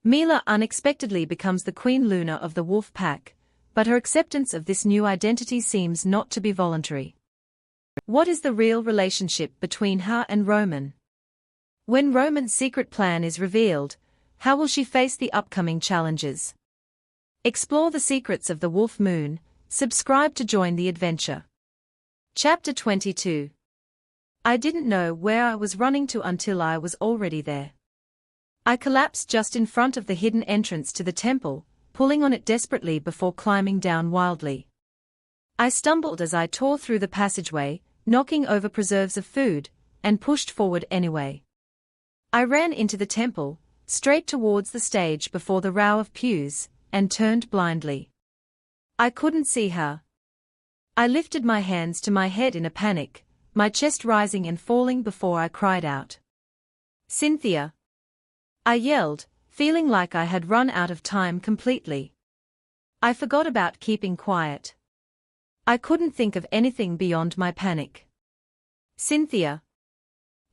Mila unexpectedly becomes the Queen Luna of the wolf pack, but her acceptance of this new identity seems not to be voluntary. What is the real relationship between her and Roman? When Roman's secret plan is revealed, how will she face the upcoming challenges? Explore the secrets of the Wolf Moon. Subscribe to join the adventure. Chapter 22. I didn't know where I was running to until I was already there. I collapsed just in front of the hidden entrance to the temple, pulling on it desperately before climbing down wildly. I stumbled as I tore through the passageway, knocking over preserves of food, and pushed forward anyway. I ran into the temple, straight towards the stage before the row of pews, and turned blindly. I couldn't see her. I lifted my hands to my head in a panic, my chest rising and falling before I cried out. "Cynthia!" I yelled, feeling like I had run out of time completely. I forgot about keeping quiet. I couldn't think of anything beyond my panic. "Cynthia!"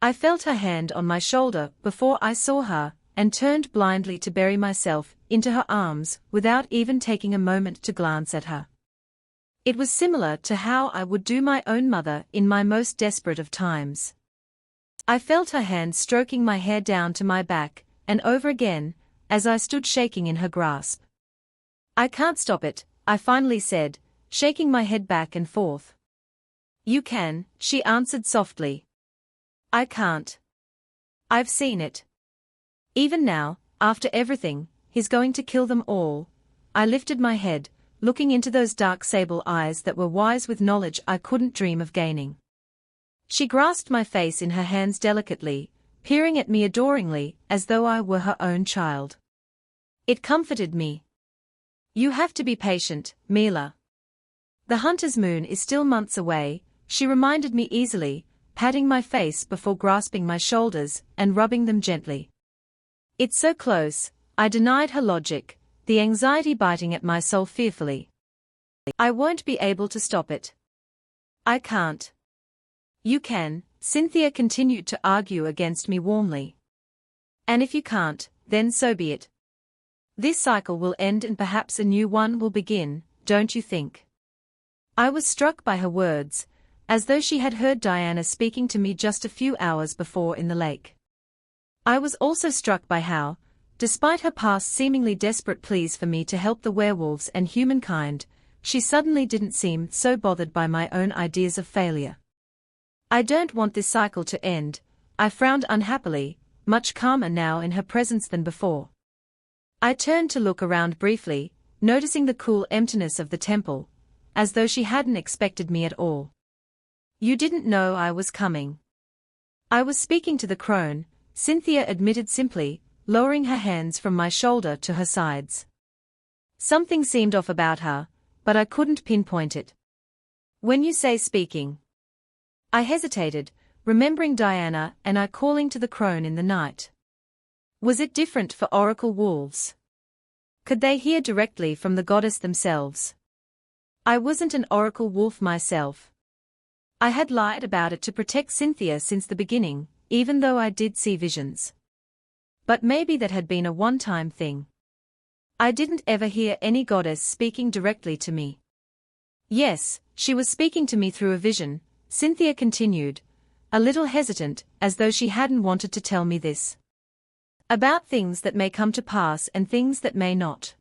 I felt her hand on my shoulder before I saw her, and turned blindly to bury myself into her arms without even taking a moment to glance at her. It was similar to how I would do my own mother in my most desperate of times. I felt her hand stroking my hair down to my back, and over again, as I stood shaking in her grasp. "I can't stop it," I finally said, shaking my head back and forth. "You can," she answered softly. "I can't. I've seen it. Even now, after everything, he's going to kill them all." I lifted my head, looking into those dark sable eyes that were wise with knowledge I couldn't dream of gaining. She grasped my face in her hands delicately, peering at me adoringly, as though I were her own child. It comforted me. "You have to be patient, Mila. The hunter's moon is still months away," she reminded me easily, patting my face before grasping my shoulders and rubbing them gently. "It's so close," I denied her logic, the anxiety biting at my soul fearfully. "I won't be able to stop it." "I can't." "You can," Cynthia continued to argue against me warmly. "And if you can't, then so be it. This cycle will end and perhaps a new one will begin, don't you think?" I was struck by her words, as though she had heard Diana speaking to me just a few hours before in the lake. I was also struck by how, despite her past seemingly desperate pleas for me to help the werewolves and humankind, she suddenly didn't seem so bothered by my own ideas of failure. "I don't want this cycle to end," I frowned unhappily, much calmer now in her presence than before. I turned to look around briefly, noticing the cool emptiness of the temple, as though she hadn't expected me at all. "You didn't know I was coming." "I was speaking to the crone," Cynthia admitted simply, lowering her hands from my shoulder to her sides. Something seemed off about her, but I couldn't pinpoint it. "When you say speaking..." I hesitated, remembering Diana and I calling to the crone in the night. Was it different for oracle wolves? Could they hear directly from the goddess themselves? I wasn't an oracle wolf myself. I had lied about it to protect Cynthia since the beginning, even though I did see visions. But maybe that had been a one-time thing. I didn't ever hear any goddess speaking directly to me. "Yes, she was speaking to me through a vision," Cynthia continued, a little hesitant, as though she hadn't wanted to tell me this. "About things that may come to pass and things that may not.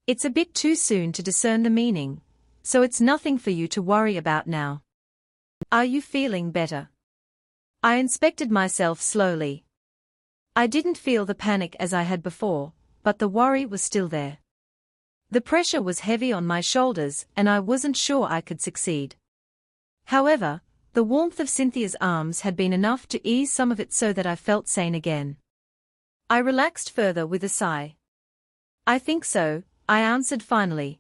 It's a bit too soon to discern the meaning, so it's nothing for you to worry about now. Are you feeling better?" I inspected myself slowly. I didn't feel the panic as I had before, but the worry was still there. The pressure was heavy on my shoulders and I wasn't sure I could succeed. However, the warmth of Cynthia's arms had been enough to ease some of it so that I felt sane again. I relaxed further with a sigh. "I think so," I answered finally.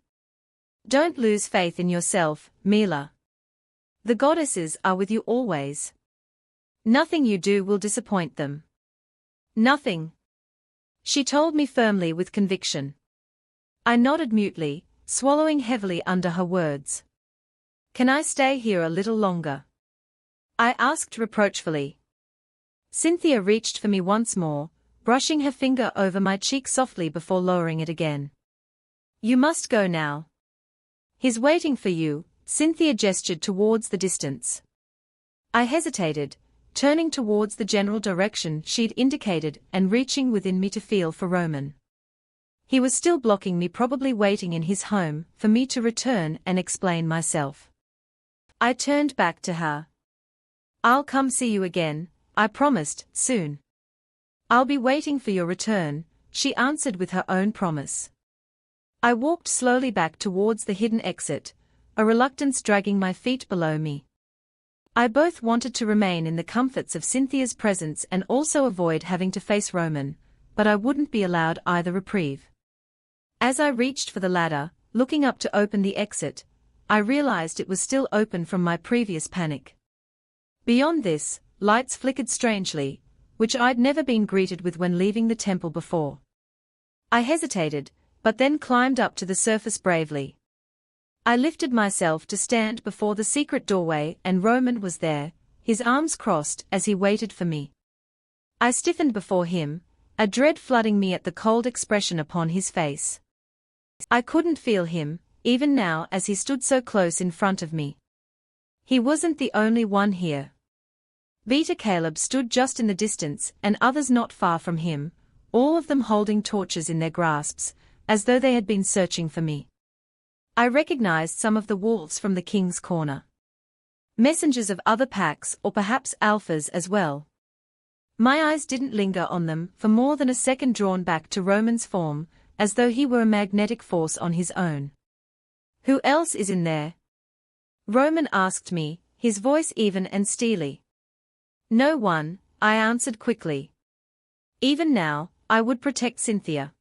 "Don't lose faith in yourself, Mila. The goddesses are with you always. Nothing you do will disappoint them." "Nothing," she told me firmly with conviction. I nodded mutely, swallowing heavily under her words. "Can I stay here a little longer?" I asked reproachfully. Cynthia reached for me once more, brushing her finger over my cheek softly before lowering it again. You must go now. He's waiting for you, Cynthia gestured towards the distance. I hesitated, turning towards the general direction she'd indicated and reaching within me to feel for Roman. He was still blocking me, probably waiting in his home for me to return and explain myself. I turned back to her. I'll come see you again, I promised, soon. I'll be waiting for your return, she answered with her own promise. I walked slowly back towards the hidden exit, a reluctance dragging my feet below me. I both wanted to remain in the comforts of Cynthia's presence and also avoid having to face Roman, but I wouldn't be allowed either reprieve. As I reached for the ladder, looking up to open the exit, I realized it was still open from my previous panic. Beyond this, lights flickered strangely, which I'd never been greeted with when leaving the temple before. I hesitated, but then climbed up to the surface bravely. I lifted myself to stand before the secret doorway, and Roman was there, his arms crossed as he waited for me. I stiffened before him, a dread flooding me at the cold expression upon his face. I couldn't feel him, even now as he stood so close in front of me. He wasn't the only one here. Beta Caleb stood just in the distance and others not far from him, all of them holding torches in their grasps, as though they had been searching for me. I recognized some of the wolves from the King's Corner. Messengers of other packs or perhaps alphas as well. My eyes didn't linger on them for more than a second, drawn back to Roman's form, as though he were a magnetic force on his own. Who else is in there? Roman asked me, his voice even and steely. No one, I answered quickly. Even now, I would protect Cynthia.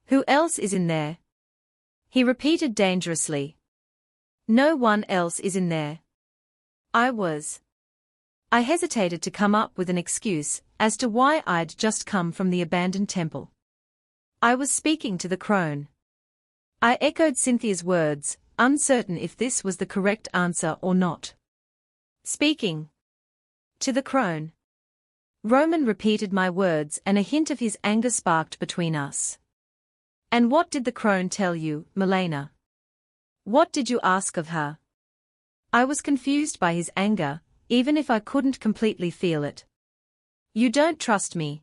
Who else is in there? He repeated dangerously. No one else is in there. I hesitated to come up with an excuse as to why I'd just come from the abandoned temple. I was speaking to the crone. I echoed Cynthia's words, uncertain if this was the correct answer or not. Speaking to the crone. Roman repeated my words and a hint of his anger sparked between us. And what did the crone tell you, Milena? What did you ask of her? I was confused by his anger, even if I couldn't completely feel it. You don't trust me?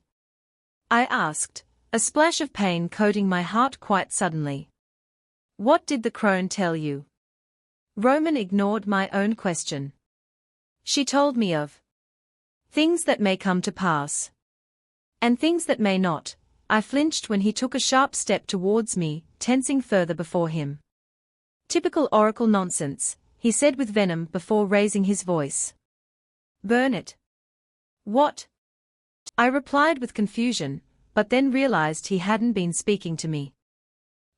I asked, a splash of pain coating my heart quite suddenly. What did the crone tell you? Roman ignored my own question. She told me of things that may come to pass. And things that may not. I flinched when he took a sharp step towards me, tensing further before him. Typical oracle nonsense, he said with venom before raising his voice. Burn it. What? I replied with confusion, but then realized he hadn't been speaking to me.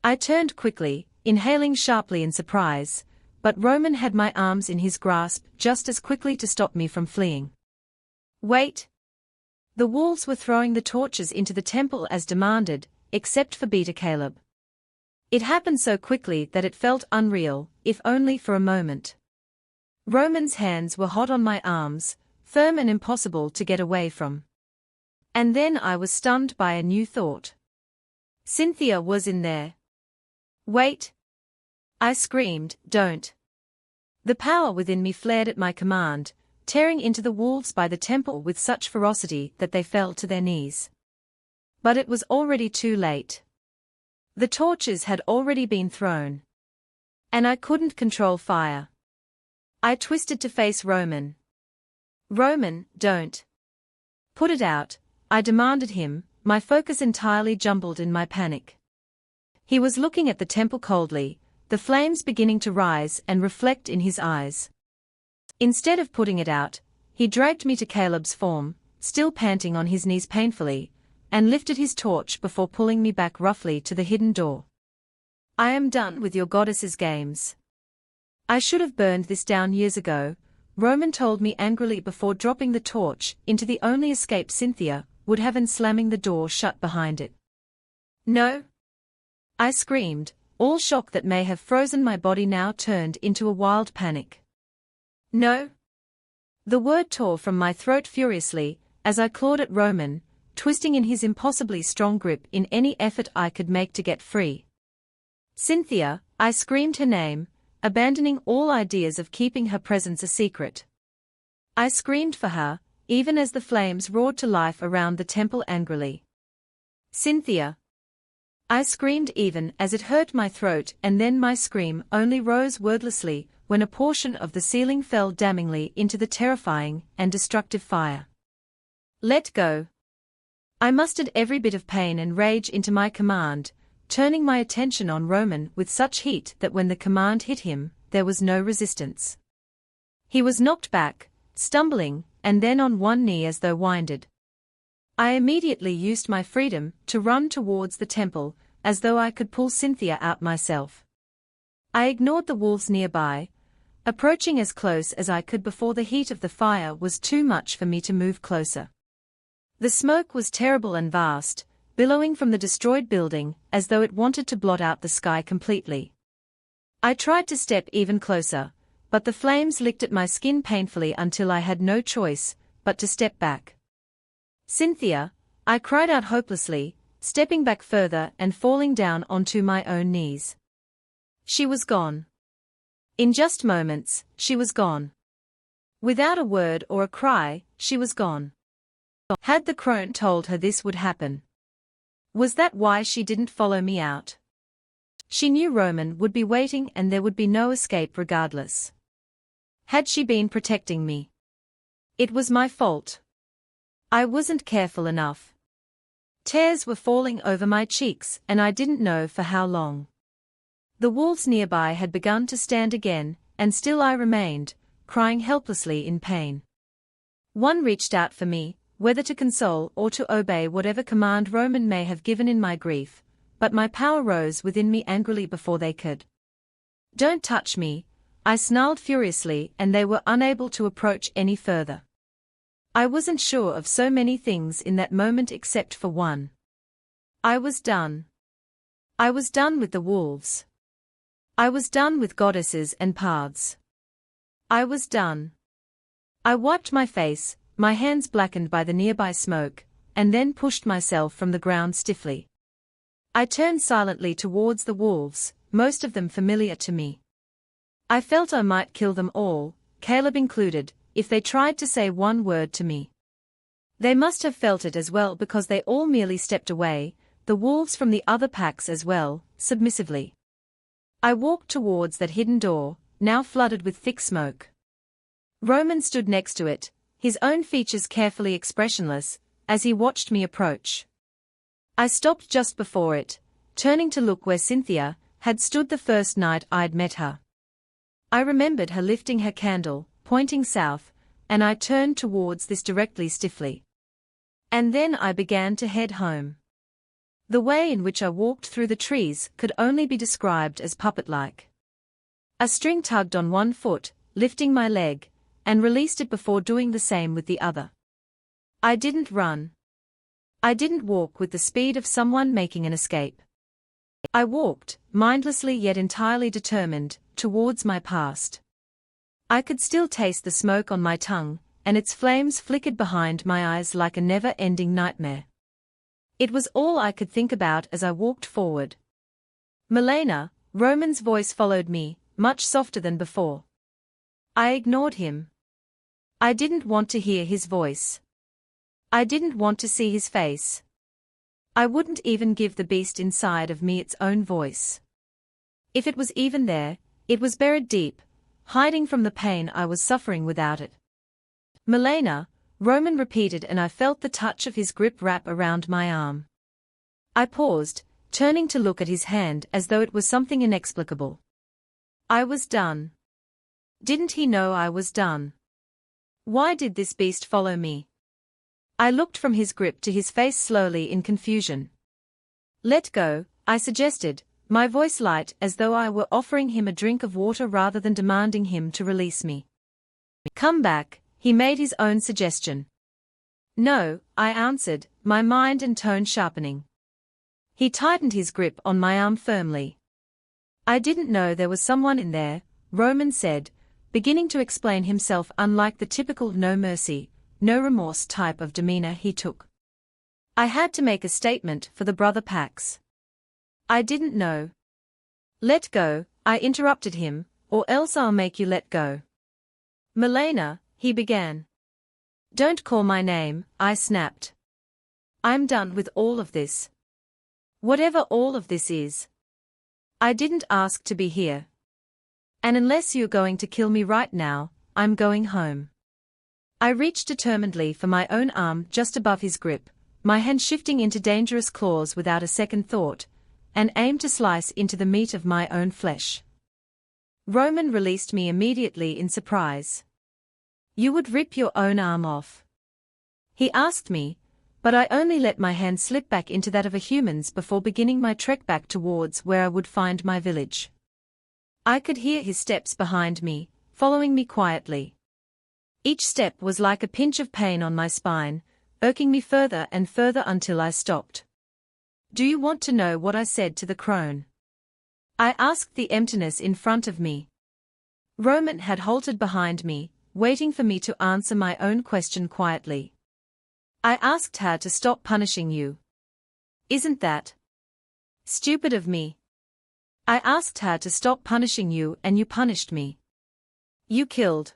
I turned quickly, inhaling sharply in surprise, but Roman had my arms in his grasp just as quickly to stop me from fleeing. Wait. The wolves were throwing the torches into the temple as demanded, except for Beta Caleb. It happened so quickly that it felt unreal, if only for a moment. Roman's hands were hot on my arms, firm and impossible to get away from. And then I was stunned by a new thought. Cynthia was in there. Wait. I screamed, don't. The power within me flared at my command, tearing into the wolves by the temple with such ferocity that they fell to their knees. But it was already too late. The torches had already been thrown. And I couldn't control fire. I twisted to face Roman. Roman, don't. Put it out, I demanded him, my focus entirely jumbled in my panic. He was looking at the temple coldly, the flames beginning to rise and reflect in his eyes. Instead of putting it out, he dragged me to Caleb's form, still panting on his knees painfully, and lifted his torch before pulling me back roughly to the hidden door. I am done with your goddess's games. I should have burned this down years ago, Roman told me angrily before dropping the torch into the only escape Cynthia would have and slamming the door shut behind it. No. I screamed, all shock that may have frozen my body now turned into a wild panic. No. The word tore from my throat furiously, as I clawed at Roman, twisting in his impossibly strong grip in any effort I could make to get free. "Cynthia," I screamed her name, abandoning all ideas of keeping her presence a secret. I screamed for her, even as the flames roared to life around the temple angrily. "Cynthia!" I screamed even as it hurt my throat, and then my scream only rose wordlessly when a portion of the ceiling fell damningly into the terrifying and destructive fire. "Let go!" I mustered every bit of pain and rage into my command, turning my attention on Roman with such heat that when the command hit him, there was no resistance. He was knocked back, stumbling, and then on one knee as though winded. I immediately used my freedom to run towards the temple, as though I could pull Cynthia out myself. I ignored the wolves nearby, approaching as close as I could before the heat of the fire was too much for me to move closer. The smoke was terrible and vast, billowing from the destroyed building as though it wanted to blot out the sky completely. I tried to step even closer, but the flames licked at my skin painfully until I had no choice but to step back. "Cynthia," I cried out hopelessly, stepping back further and falling down onto my own knees. She was gone. In just moments, she was gone. Without a word or a cry, she was gone. Had the crone told her this would happen? Was that why she didn't follow me out? She knew Roman would be waiting and there would be no escape regardless. Had she been protecting me? It was my fault. I wasn't careful enough. Tears were falling over my cheeks and I didn't know for how long. The wolves nearby had begun to stand again, and still I remained, crying helplessly in pain. One reached out for me, whether to console or to obey whatever command Roman may have given in my grief, but my power rose within me angrily before they could. "Don't touch me," I snarled furiously, and they were unable to approach any further. I wasn't sure of so many things in that moment except for one. I was done. I was done with the wolves. I was done with goddesses and paths. I was done. I wiped my face, my hands blackened by the nearby smoke, and then pushed myself from the ground stiffly. I turned silently towards the wolves, most of them familiar to me. I felt I might kill them all, Caleb included, if they tried to say one word to me. They must have felt it as well because they all merely stepped away, the wolves from the other packs as well, submissively. I walked towards that hidden door, now flooded with thick smoke. Roman stood next to it, his own features carefully expressionless, as he watched me approach. I stopped just before it, turning to look where Cynthia had stood the first night I'd met her. I remembered her lifting her candle, pointing south, and I turned towards this directly stiffly. And then I began to head home. The way in which I walked through the trees could only be described as puppet-like. A string tugged on one foot, lifting my leg, and released it before doing the same with the other. I didn't run. I didn't walk with the speed of someone making an escape. I walked, mindlessly yet entirely determined, towards my past. I could still taste the smoke on my tongue, and its flames flickered behind my eyes like a never-ending nightmare. It was all I could think about as I walked forward. "Milena," Roman's voice followed me, much softer than before. I ignored him. I didn't want to hear his voice. I didn't want to see his face. I wouldn't even give the beast inside of me its own voice. If it was even there, it was buried deep, hiding from the pain I was suffering without it. "Milena," Roman repeated, and I felt the touch of his grip wrap around my arm. I paused, turning to look at his hand as though it was something inexplicable. I was done. Didn't he know I was done? Why did this beast follow me? I looked from his grip to his face slowly in confusion. "Let go," I suggested, my voice light as though I were offering him a drink of water rather than demanding him to release me. "Come back," he made his own suggestion. "No," I answered, my mind and tone sharpening. He tightened his grip on my arm firmly. "I didn't know there was someone in there," Roman said, beginning to explain himself unlike the typical no mercy, no remorse type of demeanor he took. I had to make a statement for the brother packs. I didn't know. Let go, I interrupted him, or else I'll make you let go. Milena, he began. Don't call my name, I snapped. I'm done with all of this. Whatever all of this is. I didn't ask to be here. And unless you're going to kill me right now, I'm going home. I reached determinedly for my own arm just above his grip, my hand shifting into dangerous claws without a second thought, and aimed to slice into the meat of my own flesh. Roman released me immediately in surprise. You would rip your own arm off? He asked me, but I only let my hand slip back into that of a human's before beginning my trek back towards where I would find my village. I could hear his steps behind me, following me quietly. Each step was like a pinch of pain on my spine, irking me further and further until I stopped. Do you want to know what I said to the crone? I asked the emptiness in front of me. Roman had halted behind me, waiting for me to answer my own question quietly. I asked her to stop punishing you. Isn't that stupid of me? I asked her to stop punishing you and you punished me. You killed.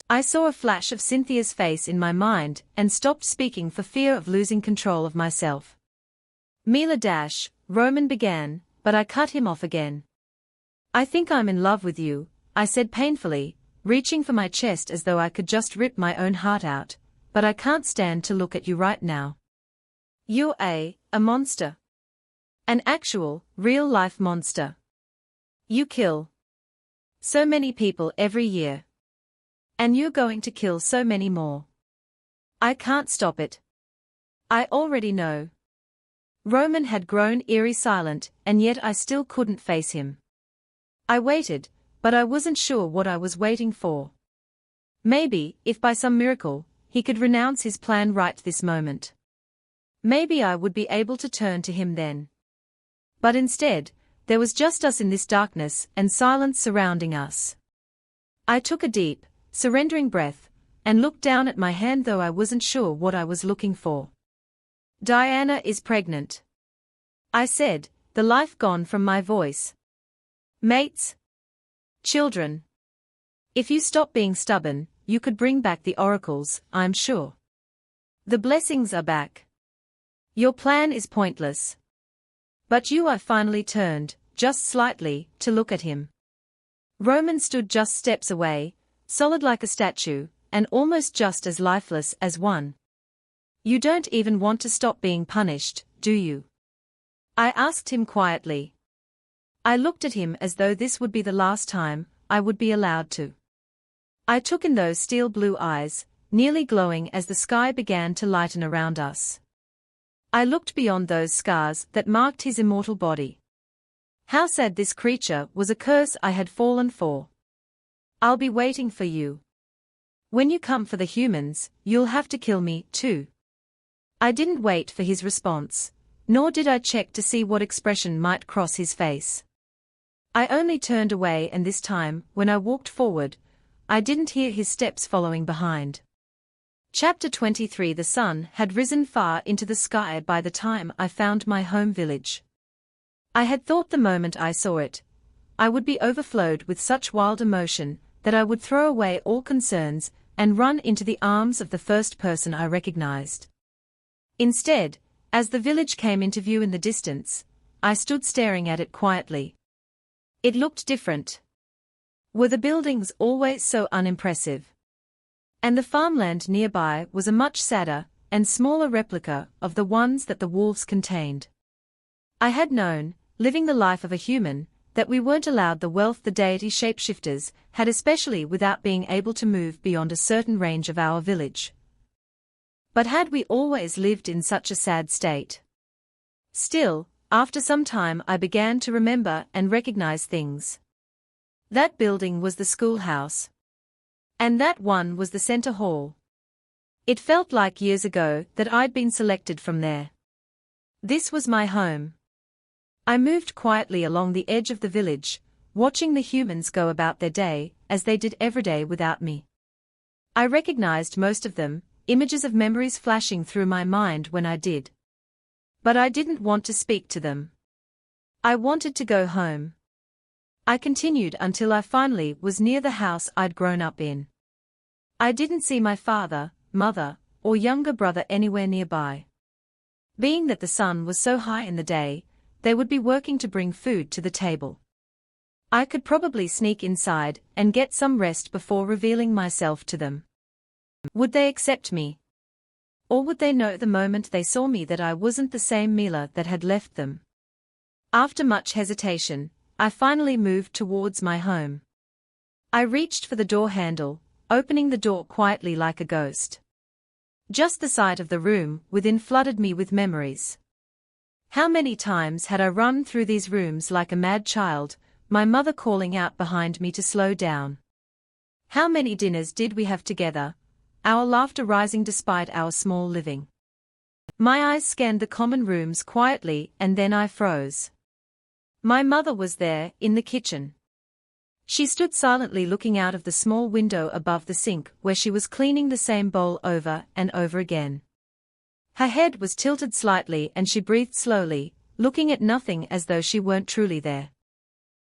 I saw a flash of Cynthia's face in my mind and stopped speaking for fear of losing control of myself. Mila Roman began, but I cut him off again. I think I'm in love with you, I said painfully, reaching for my chest as though I could just rip my own heart out, but I can't stand to look at you right now. You're a monster. An actual, real-life monster. You kill so many people every year. And you're going to kill so many more. I can't stop it. I already know. Roman had grown eerie silent, and yet I still couldn't face him. I waited, but I wasn't sure what I was waiting for. Maybe, if by some miracle, he could renounce his plan right this moment. Maybe I would be able to turn to him then. But instead, there was just us in this darkness and silence surrounding us. I took a deep, surrendering breath, and looked down at my hand though I wasn't sure what I was looking for. Diana is pregnant. I said, the life gone from my voice. Mates. Children. If you stop being stubborn, you could bring back the oracles, I'm sure. The blessings are back. Your plan is pointless. But I finally turned, just slightly, to look at him. Roman stood just steps away, solid like a statue, and almost just as lifeless as one. You don't even want to stop being punished, do you? I asked him quietly. I looked at him as though this would be the last time I would be allowed to. I took in those steel blue eyes, nearly glowing as the sky began to lighten around us. I looked beyond those scars that marked his immortal body. How sad this creature was, a curse I had fallen for. I'll be waiting for you. When you come for the humans, you'll have to kill me, too. I didn't wait for his response, nor did I check to see what expression might cross his face. I only turned away, and this time, when I walked forward, I didn't hear his steps following behind. Chapter 23. The sun had risen far into the sky by the time I found my home village. I had thought the moment I saw it, I would be overflowed with such wild emotion that I would throw away all concerns and run into the arms of the first person I recognized. Instead, as the village came into view in the distance, I stood staring at it quietly. It looked different. Were the buildings always so unimpressive? And the farmland nearby was a much sadder and smaller replica of the ones that the wolves contained. I had known, living the life of a human, that we weren't allowed the wealth the deity shapeshifters had, especially without being able to move beyond a certain range of our village. But had we always lived in such a sad state? Still, after some time I began to remember and recognize things. That building was the schoolhouse. And that one was the center hall. It felt like years ago that I'd been selected from there. This was my home. I moved quietly along the edge of the village, watching the humans go about their day, as they did every day without me. I recognized most of them, images of memories flashing through my mind when I did. But I didn't want to speak to them. I wanted to go home. I continued until I finally was near the house I'd grown up in. I didn't see my father, mother, or younger brother anywhere nearby. Being that the sun was so high in the day, they would be working to bring food to the table. I could probably sneak inside and get some rest before revealing myself to them. Would they accept me? Or would they know the moment they saw me that I wasn't the same Mila that had left them? After much hesitation, I finally moved towards my home. I reached for the door handle, opening the door quietly like a ghost. Just the sight of the room within flooded me with memories. How many times had I run through these rooms like a mad child, my mother calling out behind me to slow down? How many dinners did we have together, our laughter rising despite our small living? My eyes scanned the common rooms quietly and then I froze. My mother was there, in the kitchen. She stood silently looking out of the small window above the sink where she was cleaning the same bowl over and over again. Her head was tilted slightly and she breathed slowly, looking at nothing as though she weren't truly there.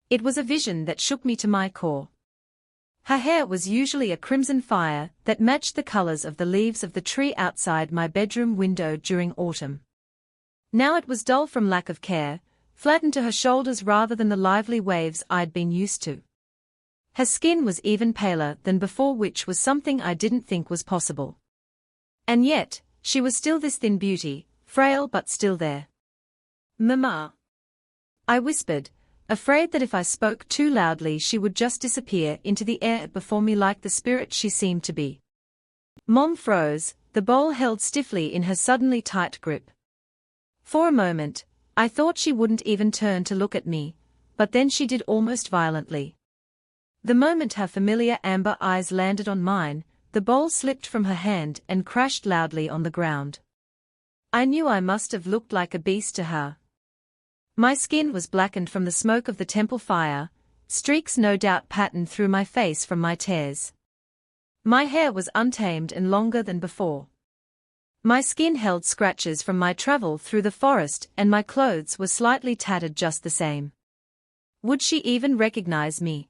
It was a vision that shook me to my core. Her hair was usually a crimson fire that matched the colors of the leaves of the tree outside my bedroom window during autumn. Now it was dull from lack of care, flattened to her shoulders rather than the lively waves I'd been used to. Her skin was even paler than before, which was something I didn't think was possible. And yet, she was still this thin beauty, frail but still there. "Mama," I whispered, afraid that if I spoke too loudly she would just disappear into the air before me like the spirit she seemed to be. Mom froze, the bowl held stiffly in her suddenly tight grip. For a moment, I thought she wouldn't even turn to look at me, but then she did almost violently. The moment her familiar amber eyes landed on mine, the bowl slipped from her hand and crashed loudly on the ground. I knew I must have looked like a beast to her. My skin was blackened from the smoke of the temple fire, streaks no doubt patterned through my face from my tears. My hair was untamed and longer than before. My skin held scratches from my travel through the forest and my clothes were slightly tattered just the same. Would she even recognize me?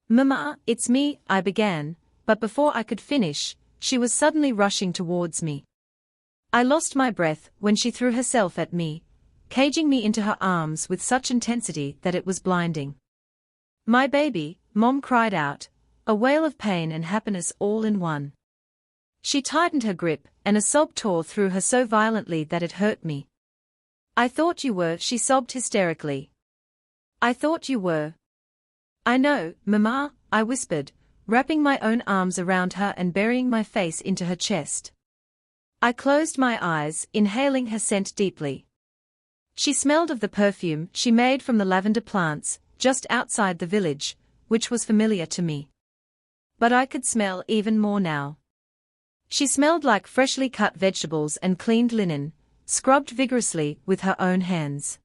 "Mama, it's me," I began, but before I could finish, she was suddenly rushing towards me. I lost my breath when she threw herself at me, caging me into her arms with such intensity that it was blinding. "My baby," Mom cried out, a wail of pain and happiness all in one. She tightened her grip, and a sob tore through her so violently that it hurt me. "I thought you were," she sobbed hysterically. "I thought you were." "I know, Mama," I whispered, wrapping my own arms around her and burying my face into her chest. I closed my eyes, inhaling her scent deeply. She smelled of the perfume she made from the lavender plants, just outside the village, which was familiar to me. But I could smell even more now. She smelled like freshly cut vegetables and cleaned linen, scrubbed vigorously with her own hands.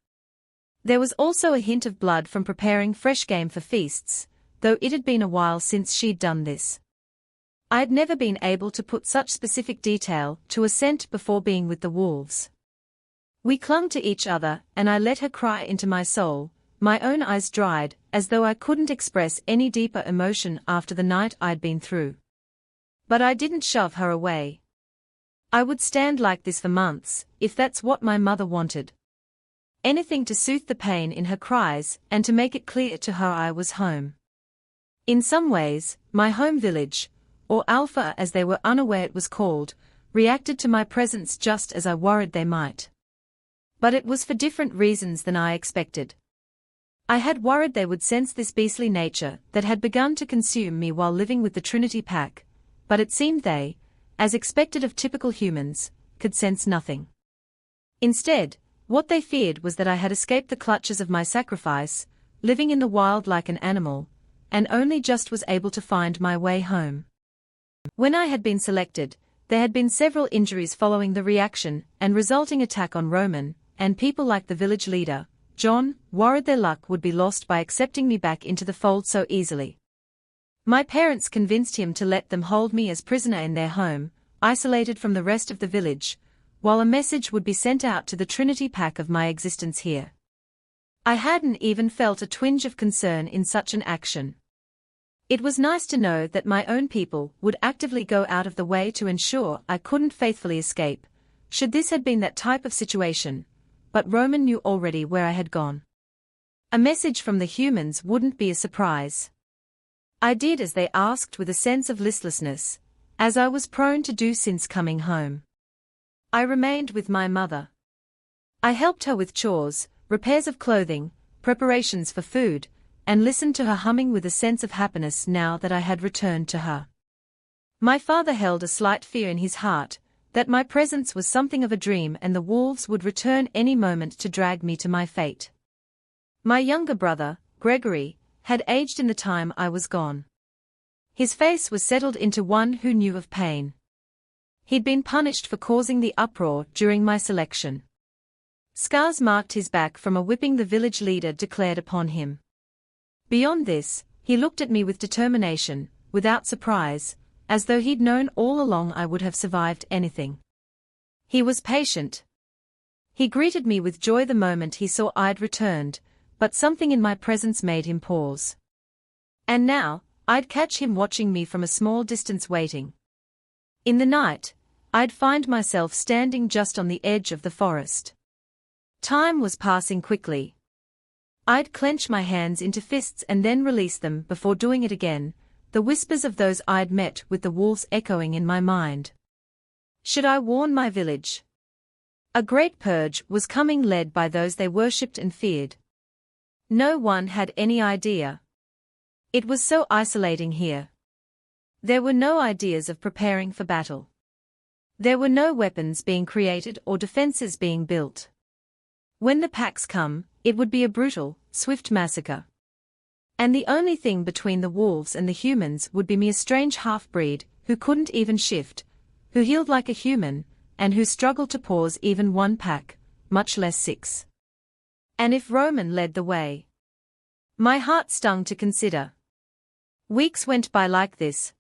There was also a hint of blood from preparing fresh game for feasts, though it had been a while since she'd done this. I had never been able to put such specific detail to a scent before being with the wolves. We clung to each other, and I let her cry into my soul. My own eyes dried, as though I couldn't express any deeper emotion after the night I'd been through. But I didn't shove her away. I would stand like this for months, if that's what my mother wanted. Anything to soothe the pain in her cries, and to make it clear to her I was home. In some ways, my home village, or Alpha as they were unaware it was called, reacted to my presence just as I worried they might. But it was for different reasons than I expected. I had worried they would sense this beastly nature that had begun to consume me while living with the Trinity pack, but it seemed they, as expected of typical humans, could sense nothing. Instead, what they feared was that I had escaped the clutches of my sacrifice, living in the wild like an animal, and only just was able to find my way home. When I had been selected, there had been several injuries following the reaction and resulting attack on Roman, and people like the village leader, John, worried their luck would be lost by accepting me back into the fold so easily. My parents convinced him to let them hold me as prisoner in their home, isolated from the rest of the village, while a message would be sent out to the Trinity pack of my existence here. I hadn't even felt a twinge of concern in such an action. It was nice to know that my own people would actively go out of the way to ensure I couldn't faithfully escape, should this have been that type of situation, but Roman knew already where I had gone. A message from the humans wouldn't be a surprise. I did as they asked with a sense of listlessness, as I was prone to do since coming home. I remained with my mother. I helped her with chores, repairs of clothing, preparations for food, and listened to her humming with a sense of happiness now that I had returned to her. My father held a slight fear in his heart, that my presence was something of a dream and the wolves would return any moment to drag me to my fate. My younger brother, Gregory, had aged in the time I was gone. His face was settled into one who knew of pain. He'd been punished for causing the uproar during my selection. Scars marked his back from a whipping the village leader declared upon him. Beyond this, he looked at me with determination, without surprise, as though he'd known all along I would have survived anything. He was patient. He greeted me with joy the moment he saw I'd returned, but something in my presence made him pause. And now, I'd catch him watching me from a small distance waiting. In the night, I'd find myself standing just on the edge of the forest. Time was passing quickly. I'd clench my hands into fists and then release them before doing it again, the whispers of those I'd met with the wolves echoing in my mind. Should I warn my village? A great purge was coming, led by those they worshipped and feared. No one had any idea. It was so isolating here. There were no ideas of preparing for battle. There were no weapons being created or defenses being built. When the packs come, it would be a brutal, swift massacre. And the only thing between the wolves and the humans would be me, a strange half-breed, who couldn't even shift, who healed like a human, and who struggled to pause even one pack, much less 6. And if Roman led the way? My heart stung to consider. Weeks went by like this.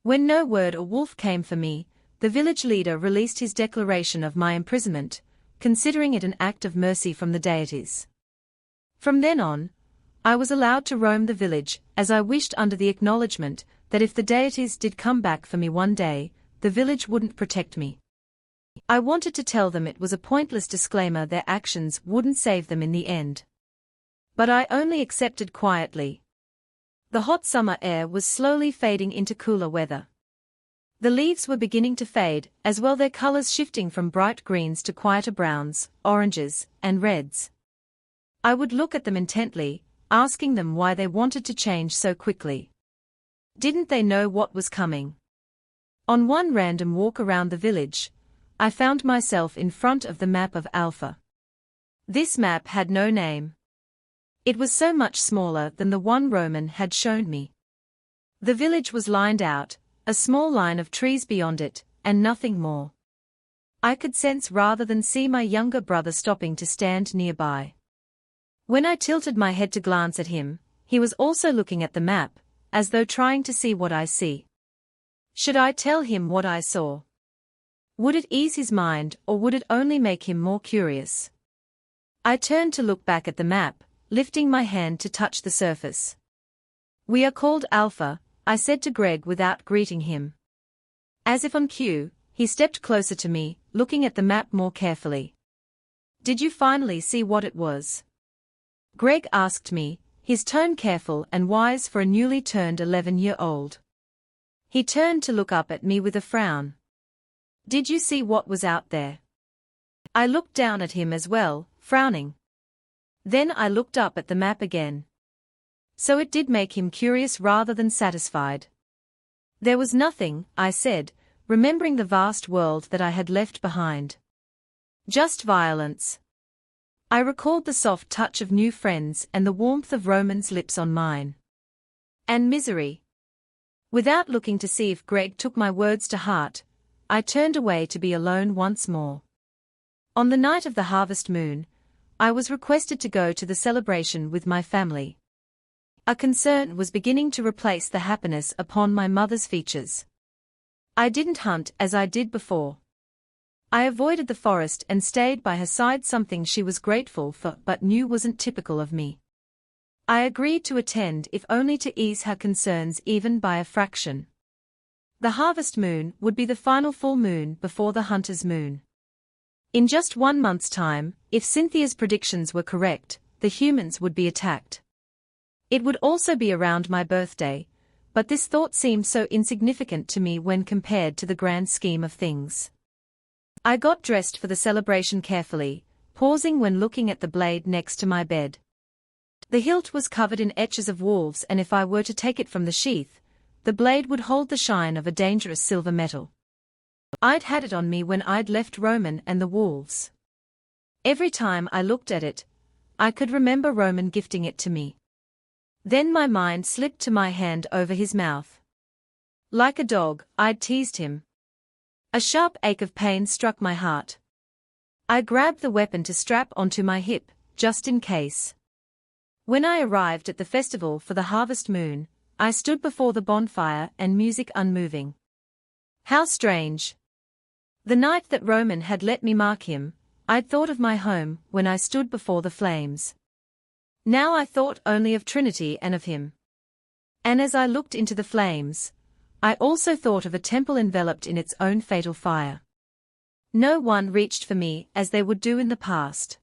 When no word or wolf came for me, the village leader released his declaration of my imprisonment, considering it an act of mercy from the deities. From then on, I was allowed to roam the village as I wished, under the acknowledgement that if the deities did come back for me one day, the village wouldn't protect me. I wanted to tell them it was a pointless disclaimer, their actions wouldn't save them in the end. But I only accepted quietly. The hot summer air was slowly fading into cooler weather. The leaves were beginning to fade, as well, their colors shifting from bright greens to quieter browns, oranges, and reds. I would look at them intently, asking them why they wanted to change so quickly. Didn't they know what was coming? On one random walk around the village, I found myself in front of the map of Alpha. This map had no name. It was so much smaller than the one Roman had shown me. The village was lined out, a small line of trees beyond it, and nothing more. I could sense rather than see my younger brother stopping to stand nearby. When I tilted my head to glance at him, he was also looking at the map, as though trying to see what I see. Should I tell him what I saw? Would it ease his mind, or would it only make him more curious? I turned to look back at the map, lifting my hand to touch the surface. "We are called Alpha," I said to Greg without greeting him. As if on cue, he stepped closer to me, looking at the map more carefully. "Did you finally see what it was?" Greg asked me, his tone careful and wise for a newly turned 11-year-old. He turned to look up at me with a frown. "Did you see what was out there?" I looked down at him as well, frowning. Then I looked up at the map again. So it did make him curious rather than satisfied. "There was nothing," I said, remembering the vast world that I had left behind. "Just violence." I recalled the soft touch of new friends and the warmth of Roman's lips on mine. "And misery." Without looking to see if Greg took my words to heart, I turned away to be alone once more. On the night of the harvest moon, I was requested to go to the celebration with my family. A concern was beginning to replace the happiness upon my mother's features. I didn't hunt as I did before. I avoided the forest and stayed by her side, something she was grateful for but knew wasn't typical of me. I agreed to attend if only to ease her concerns even by a fraction. The harvest moon would be the final full moon before the hunter's moon. In just 1 month's time, if Cynthia's predictions were correct, the humans would be attacked. It would also be around my birthday, but this thought seemed so insignificant to me when compared to the grand scheme of things. I got dressed for the celebration carefully, pausing when looking at the blade next to my bed. The hilt was covered in etches of wolves, and if I were to take it from the sheath, the blade would hold the shine of a dangerous silver metal. I'd had it on me when I'd left Roman and the wolves. Every time I looked at it, I could remember Roman gifting it to me. Then my mind slipped to my hand over his mouth. Like a dog, I'd teased him. A sharp ache of pain struck my heart. I grabbed the weapon to strap onto my hip, just in case. When I arrived at the festival for the harvest moon, I stood before the bonfire and music unmoving. How strange. The night that Roman had let me mark him, I'd thought of my home when I stood before the flames. Now I thought only of Trinity and of him. And as I looked into the flames, I also thought of a temple enveloped in its own fatal fire. No one reached for me as they would do in the past.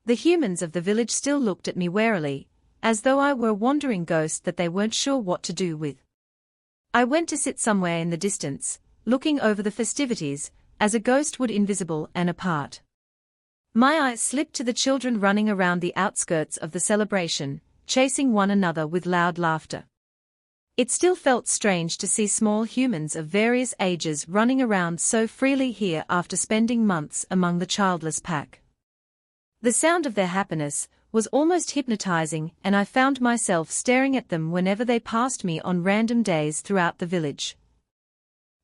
The humans of the village still looked at me warily, as though I were a wandering ghost that they weren't sure what to do with. I went to sit somewhere in the distance, looking over the festivities, as a ghost would, invisible and apart. My eyes slipped to the children running around the outskirts of the celebration, chasing one another with loud laughter. It still felt strange to see small humans of various ages running around so freely here after spending months among the childless pack. The sound of their happiness was almost hypnotizing, and I found myself staring at them whenever they passed me on random days throughout the village.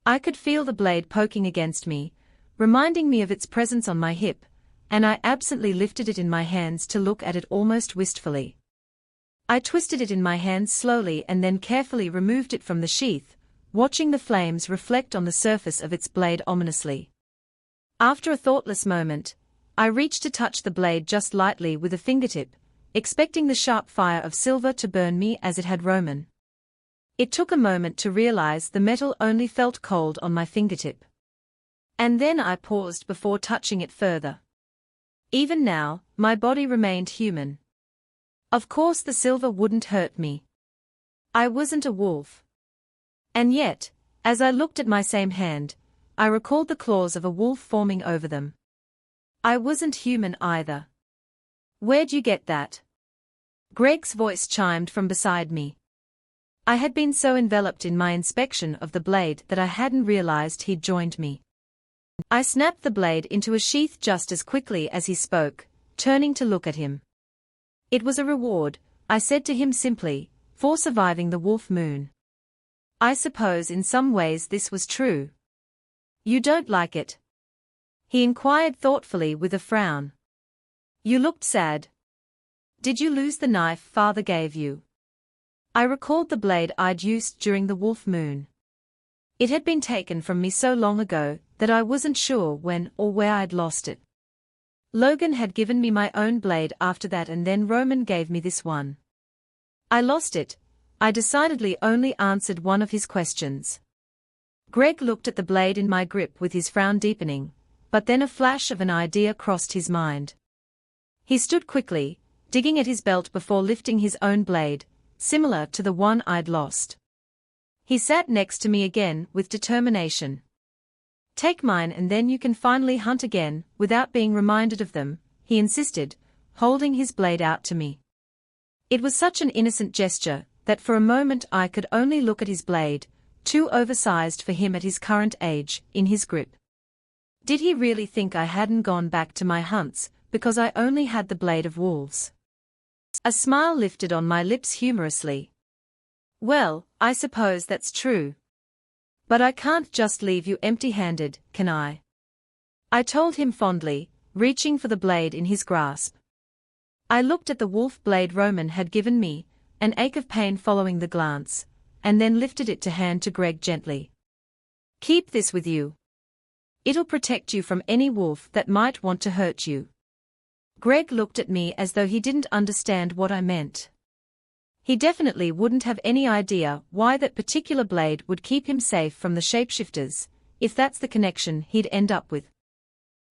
I could feel the blade poking against me, reminding me of its presence on my hip, and I absently lifted it in my hands to look at it almost wistfully. I twisted it in my hands slowly and then carefully removed it from the sheath, watching the flames reflect on the surface of its blade ominously. After a thoughtless moment, I reached to touch the blade just lightly with a fingertip, expecting the sharp fire of silver to burn me as it had Roman. It took a moment to realize the metal only felt cold on my fingertip. And then I paused before touching it further. Even now, my body remained human. Of course the silver wouldn't hurt me. I wasn't a wolf. And yet, as I looked at my same hand, I recalled the claws of a wolf forming over them. I wasn't human either. Where'd you get that? Greg's voice chimed from beside me. I had been so enveloped in my inspection of the blade that I hadn't realized he'd joined me. I snapped the blade into a sheath just as quickly as he spoke, turning to look at him. It was a reward, I said to him simply, for surviving the wolf moon. I suppose in some ways this was true. You don't like it? He inquired thoughtfully with a frown. You looked sad. Did you lose the knife Father gave you? I recalled the blade I'd used during the wolf moon. It had been taken from me so long ago that I wasn't sure when or where I'd lost it. Logan had given me my own blade after that, and then Roman gave me this one. I lost it. I decidedly only answered one of his questions. Greg looked at the blade in my grip with his frown deepening, but then a flash of an idea crossed his mind. He stood quickly, digging at his belt before lifting his own blade, similar to the one I'd lost. He sat next to me again with determination. Take mine and then you can finally hunt again, without being reminded of them, he insisted, holding his blade out to me. It was such an innocent gesture, that for a moment I could only look at his blade, too oversized for him at his current age, in his grip. Did he really think I hadn't gone back to my hunts, because I only had the blade of wolves? A smile lifted on my lips humorously. Well, I suppose that's true. But I can't just leave you empty-handed, can I? I told him fondly, reaching for the blade in his grasp. I looked at the wolf blade Roman had given me, an ache of pain following the glance, and then lifted it to hand to Greg gently. Keep this with you. It'll protect you from any wolf that might want to hurt you. Greg looked at me as though he didn't understand what I meant. He definitely wouldn't have any idea why that particular blade would keep him safe from the shapeshifters, if that's the connection he'd end up with.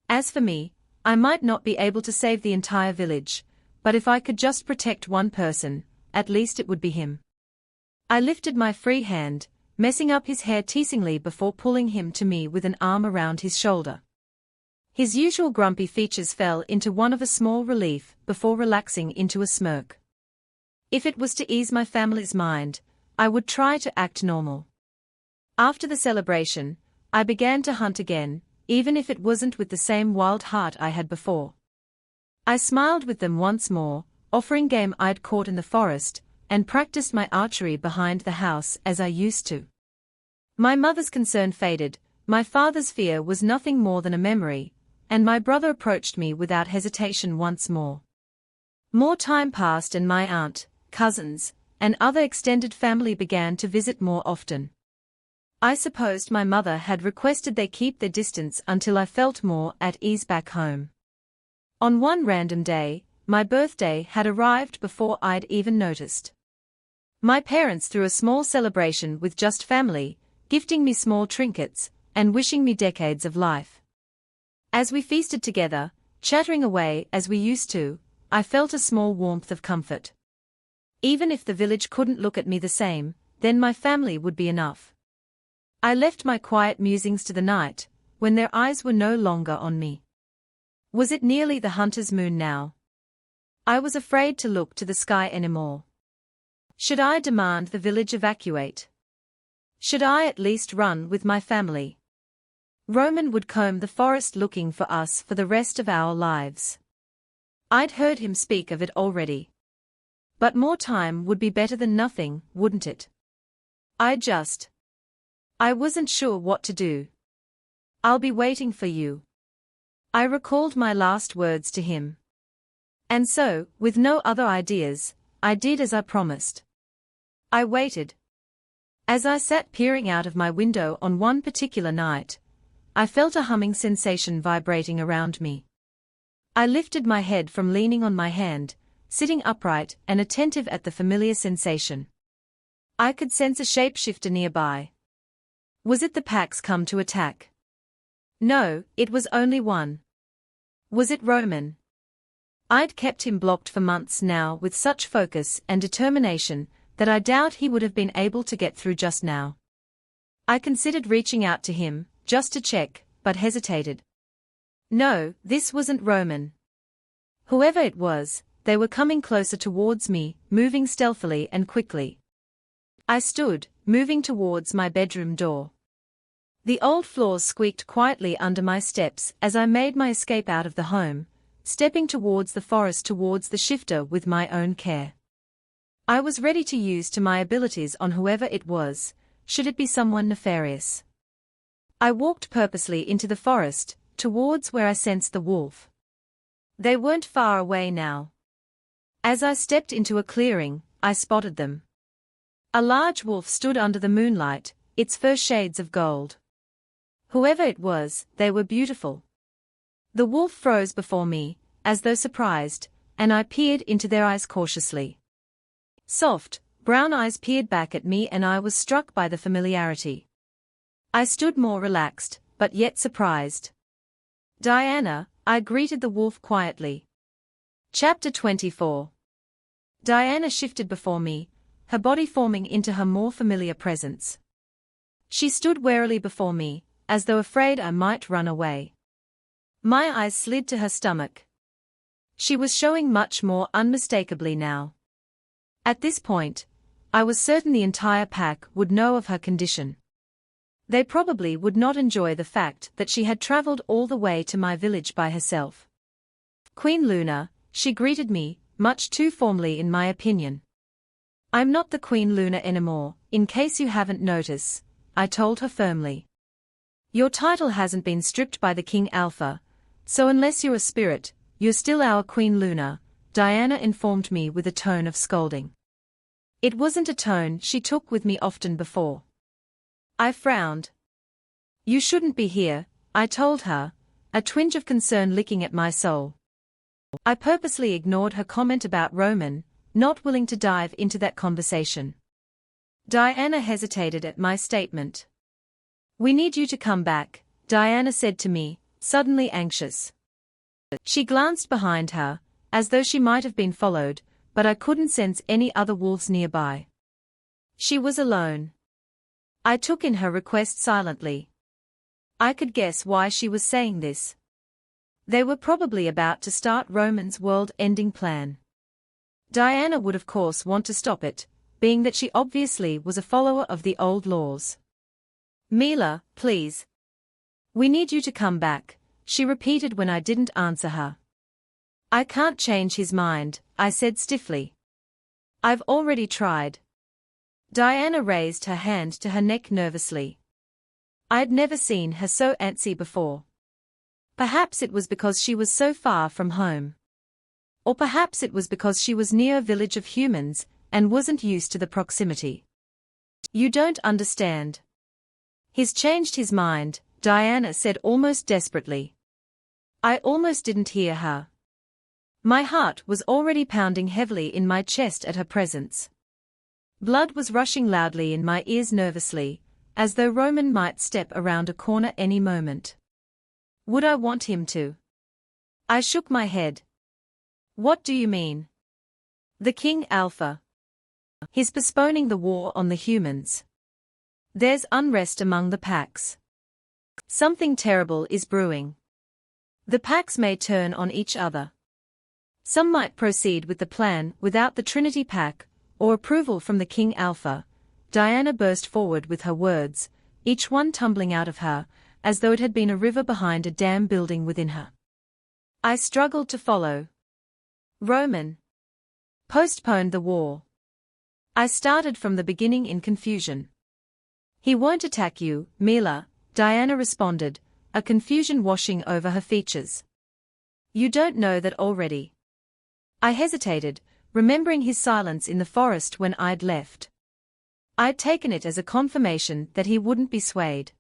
As for me, I might not be able to save the entire village, but if I could just protect one person, at least it would be him. I lifted my free hand, messing up his hair teasingly before pulling him to me with an arm around his shoulder. His usual grumpy features fell into one of a small relief before relaxing into a smirk. If it was to ease my family's mind, I would try to act normal. After the celebration, I began to hunt again, even if it wasn't with the same wild heart I had before. I smiled with them once more, offering game I'd caught in the forest, and practiced my archery behind the house as I used to. My mother's concern faded, my father's fear was nothing more than a memory, and my brother approached me without hesitation once more. More time passed and my aunt, cousins, and other extended family began to visit more often. I supposed my mother had requested they keep their distance until I felt more at ease back home. On one random day, my birthday had arrived before I'd even noticed. My parents threw a small celebration with just family, gifting me small trinkets, and wishing me decades of life. As we feasted together, chattering away as we used to, I felt a small warmth of comfort. Even if the village couldn't look at me the same, then my family would be enough. I left my quiet musings to the night, when their eyes were no longer on me. Was it nearly the hunter's moon now? I was afraid to look to the sky anymore. Should I demand the village evacuate? Should I at least run with my family? Roman would comb the forest looking for us for the rest of our lives. I'd heard him speak of it already. But more time would be better than nothing, wouldn't it? I wasn't sure what to do. I'll be waiting for you. I recalled my last words to him. And so, with no other ideas, I did as I promised. I waited. As I sat peering out of my window on one particular night, I felt a humming sensation vibrating around me. I lifted my head from leaning on my hand, sitting upright and attentive at the familiar sensation. I could sense a shapeshifter nearby. Was it the pack's come to attack? No, it was only one. Was it Roman? I'd kept him blocked for months now with such focus and determination that I doubt he would have been able to get through just now. I considered reaching out to him, just to check, but hesitated. No, this wasn't Roman. Whoever it was, they were coming closer towards me, moving stealthily and quickly. I stood, moving towards my bedroom door. The old floors squeaked quietly under my steps as I made my escape out of the home, stepping towards the forest towards the shifter with my own care. I was ready to use my abilities on whoever it was, should it be someone nefarious. I walked purposely into the forest, towards where I sensed the wolf. They weren't far away now. As I stepped into a clearing, I spotted them. A large wolf stood under the moonlight, its fur shades of gold. Whoever it was, they were beautiful. The wolf froze before me, as though surprised, and I peered into their eyes cautiously. Soft, brown eyes peered back at me and I was struck by the familiarity. I stood more relaxed, but yet surprised. Diana, I greeted the wolf quietly. Chapter 24. Diana shifted before me, her body forming into her more familiar presence. She stood warily before me, as though afraid I might run away. My eyes slid to her stomach. She was showing much more unmistakably now. At this point, I was certain the entire pack would know of her condition. They probably would not enjoy the fact that she had traveled all the way to my village by herself. Queen Luna, she greeted me, much too formally in my opinion. I'm not the Queen Luna anymore, in case you haven't noticed, I told her firmly. Your title hasn't been stripped by the King Alpha, so unless you're a spirit, you're still our Queen Luna, Diana informed me with a tone of scolding. It wasn't a tone she took with me often before. I frowned. You shouldn't be here, I told her, a twinge of concern licking at my soul. I purposely ignored her comment about Roman, not willing to dive into that conversation. Diana hesitated at my statement. We need you to come back, Diana said to me, suddenly anxious. She glanced behind her, as though she might have been followed, but I couldn't sense any other wolves nearby. She was alone. I took in her request silently. I could guess why she was saying this. They were probably about to start Roman's world-ending plan. Diana would of course want to stop it, being that she obviously was a follower of the old laws. Mila, please. We need you to come back, she repeated when I didn't answer her. I can't change his mind, I said stiffly. I've already tried. Diana raised her hand to her neck nervously. I'd never seen her so antsy before. Perhaps it was because she was so far from home. Or perhaps it was because she was near a village of humans and wasn't used to the proximity. You don't understand. He's changed his mind, Diana said almost desperately. I almost didn't hear her. My heart was already pounding heavily in my chest at her presence. Blood was rushing loudly in my ears nervously, as though Roman might step around a corner any moment. Would I want him to? I shook my head. What do you mean? The King Alpha. He's postponing the war on the humans. There's unrest among the packs. Something terrible is brewing. The packs may turn on each other. Some might proceed with the plan without the Trinity Pack, or approval from the King Alpha. Diana burst forward with her words, each one tumbling out of her, as though it had been a river behind a dam building within her. I struggled to follow. Roman postponed the war. I started from the beginning in confusion. He won't attack you, Mila, Diana responded, a confusion washing over her features. You don't know that already. I hesitated, remembering his silence in the forest when I'd left. I'd taken it as a confirmation that he wouldn't be swayed.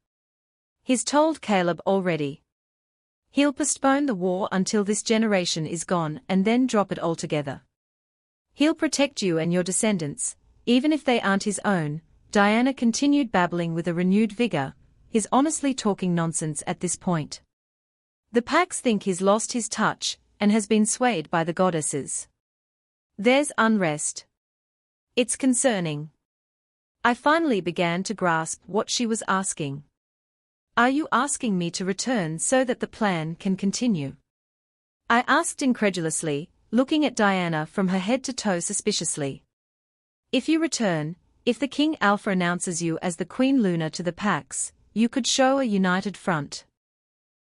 He's told Caleb already. He'll postpone the war until this generation is gone and then drop it altogether. He'll protect you and your descendants, even if they aren't his own, Diana continued babbling with a renewed vigor. He's honestly talking nonsense at this point. The packs think he's lost his touch and has been swayed by the goddesses. There's unrest. It's concerning. I finally began to grasp what she was asking. Are you asking me to return so that the plan can continue? I asked incredulously, looking at Diana from her head to toe suspiciously. If you return, if the King Alpha announces you as the Queen Luna to the packs, you could show a united front.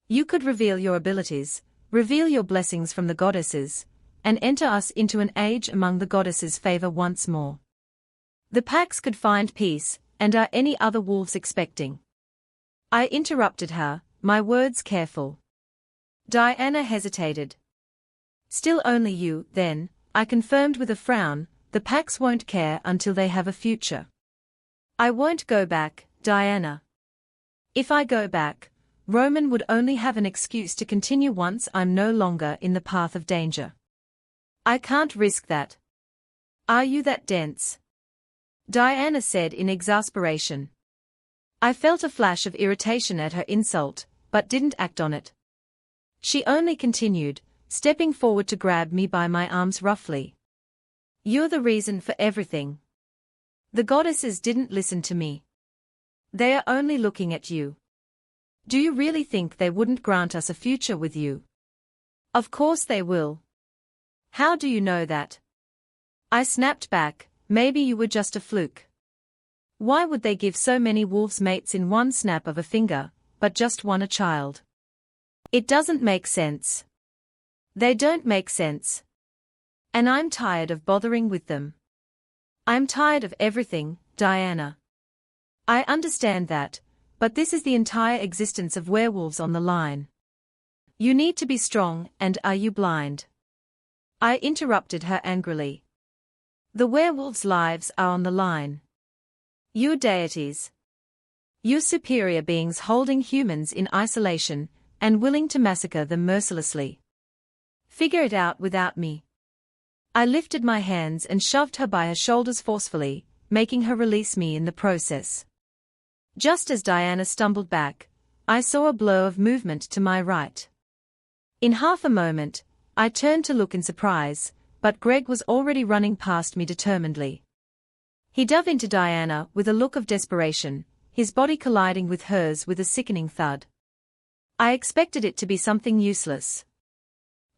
You could reveal your abilities, reveal your blessings from the goddesses, and enter us into an age among the goddesses' favor once more. The packs could find peace, and are any other wolves expecting? I interrupted her, my words careful. Diana hesitated. Still only you, then, I confirmed with a frown. The packs won't care until they have a future. I won't go back, Diana. If I go back, Roman would only have an excuse to continue once I'm no longer in the path of danger. I can't risk that. Are you that dense? Diana said in exasperation. I felt a flash of irritation at her insult, but didn't act on it. She only continued, stepping forward to grab me by my arms roughly. You're the reason for everything. The goddesses didn't listen to me. They are only looking at you. Do you really think they wouldn't grant us a future with you? Of course they will. How do you know that? I snapped back, maybe you were just a fluke. Why would they give so many wolves mates in one snap of a finger, but just one a child? It doesn't make sense. They don't make sense. And I'm tired of bothering with them. I'm tired of everything, Diana. I understand that, but this is the entire existence of werewolves on the line. You need to be strong, and are you blind? I interrupted her angrily. The werewolves' lives are on the line. You're deities. You superior beings holding humans in isolation and willing to massacre them mercilessly. Figure it out without me. I lifted my hands and shoved her by her shoulders forcefully, making her release me in the process. Just as Diana stumbled back, I saw a blur of movement to my right. In half a moment, I turned to look in surprise, but Greg was already running past me determinedly. He dove into Diana with a look of desperation, his body colliding with hers with a sickening thud. I expected it to be something useless.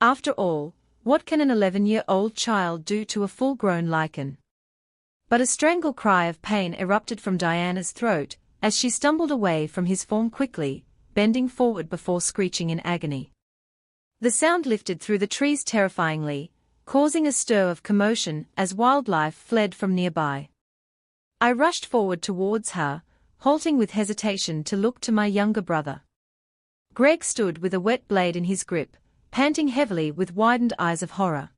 After all, what can an 11-year-old child do to a full-grown lichen? But a strangled cry of pain erupted from Diana's throat, as she stumbled away from his form quickly, bending forward before screeching in agony. The sound lifted through the trees terrifyingly, causing a stir of commotion as wildlife fled from nearby. I rushed forward towards her, halting with hesitation to look to my younger brother. Greg stood with a wet blade in his grip, panting heavily with widened eyes of horror.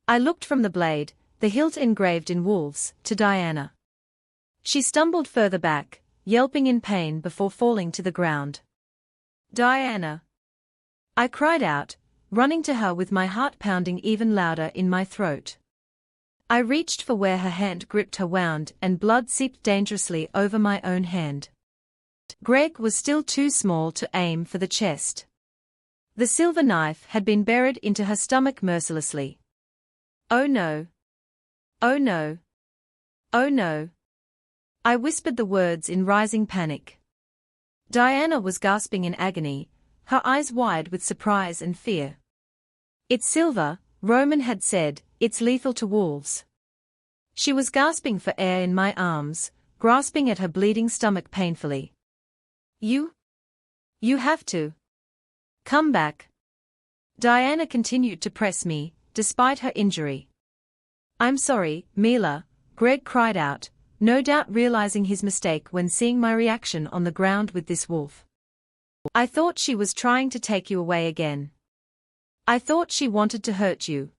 I looked from the blade, the hilt engraved in wolves, to Diana. She stumbled further back, yelping in pain before falling to the ground. "Diana!" I cried out, running to her with my heart pounding even louder in my throat. I reached for where her hand gripped her wound and blood seeped dangerously over my own hand. Greg was still too small to aim for the chest. The silver knife had been buried into her stomach mercilessly. "Oh no! Oh no! Oh no!" I whispered the words in rising panic. Diana was gasping in agony, her eyes wide with surprise and fear. "It's silver," Roman had said, "it's lethal to wolves." She was gasping for air in my arms, grasping at her bleeding stomach painfully. You have to. Come back." Diana continued to press me, despite her injury. "I'm sorry, Mila," Greg cried out, no doubt realizing his mistake when seeing my reaction on the ground with this wolf. "I thought she was trying to take you away again. I thought she wanted to hurt you.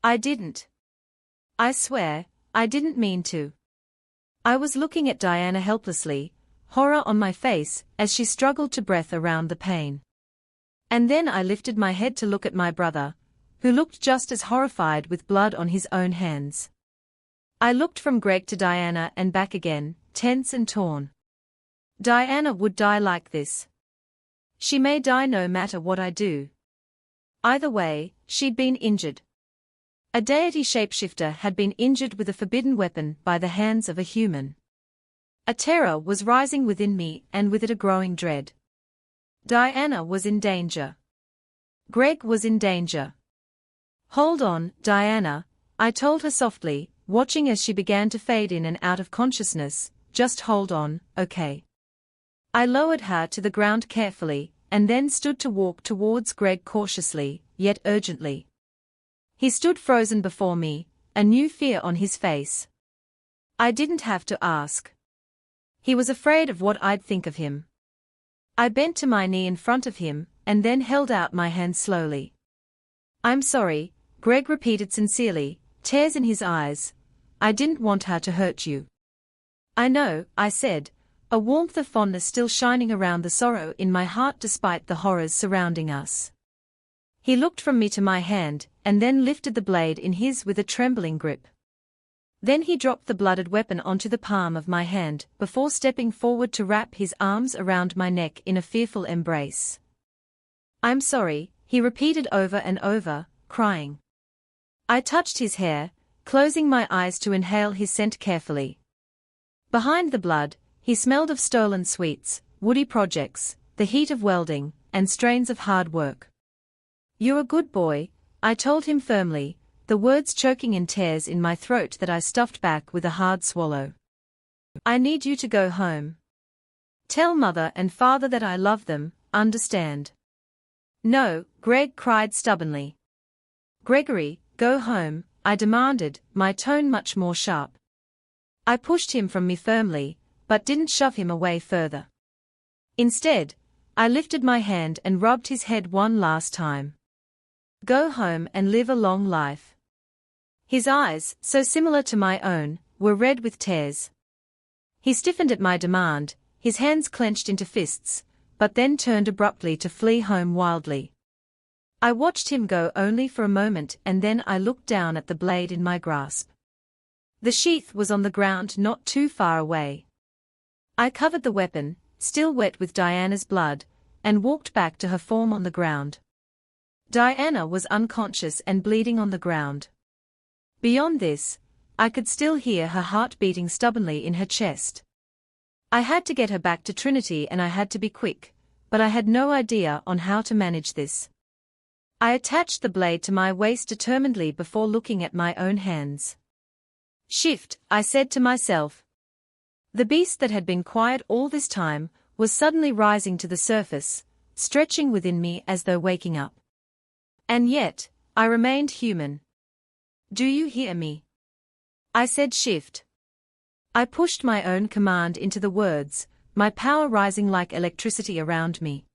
I didn't. I swear, I didn't mean to." I was looking at Diana helplessly, horror on my face as she struggled to breathe around the pain. And then I lifted my head to look at my brother, who looked just as horrified with blood on his own hands. I looked from Greg to Diana and back again, tense and torn. Diana would die like this. She may die no matter what I do. Either way, she'd been injured. A deity shapeshifter had been injured with a forbidden weapon by the hands of a human. A terror was rising within me and with it a growing dread. Diana was in danger. Greg was in danger. "Hold on, Diana," I told her softly, watching as she began to fade in and out of consciousness. "Just hold on, okay?" I lowered her to the ground carefully, and then stood to walk towards Greg cautiously, yet urgently. He stood frozen before me, a new fear on his face. I didn't have to ask. He was afraid of what I'd think of him. I bent to my knee in front of him, and then held out my hand slowly. "I'm sorry," Greg repeated sincerely, tears in his eyes. "I didn't want her to hurt you." "I know," I said, a warmth of fondness still shining around the sorrow in my heart despite the horrors surrounding us. He looked from me to my hand, and then lifted the blade in his with a trembling grip. Then he dropped the blooded weapon onto the palm of my hand, before stepping forward to wrap his arms around my neck in a fearful embrace. "I'm sorry," he repeated over and over, crying. I touched his hair, closing my eyes to inhale his scent carefully. Behind the blood, he smelled of stolen sweets, woody projects, the heat of welding, and strains of hard work. "You're a good boy," I told him firmly, the words choking in tears in my throat that I stuffed back with a hard swallow. "I need you to go home. Tell Mother and Father that I love them, understand?" "No," Greg cried stubbornly. "Gregory, go home," I demanded, my tone much more sharp. I pushed him from me firmly, but didn't shove him away further. Instead, I lifted my hand and rubbed his head one last time. "Go home and live a long life." His eyes, so similar to my own, were red with tears. He stiffened at my demand, his hands clenched into fists, but then turned abruptly to flee home wildly. I watched him go only for a moment, and then I looked down at the blade in my grasp. The sheath was on the ground not too far away. I covered the weapon, still wet with Diana's blood, and walked back to her form on the ground. Diana was unconscious and bleeding on the ground. Beyond this, I could still hear her heart beating stubbornly in her chest. I had to get her back to Trinity, and I had to be quick, but I had no idea on how to manage this. I attached the blade to my waist determinedly before looking at my own hands. Shift, I said to myself. The beast that had been quiet all this time was suddenly rising to the surface, stretching within me as though waking up. And yet, I remained human. Do you hear me? I said, shift. I pushed my own command into the words, my power rising like electricity around me.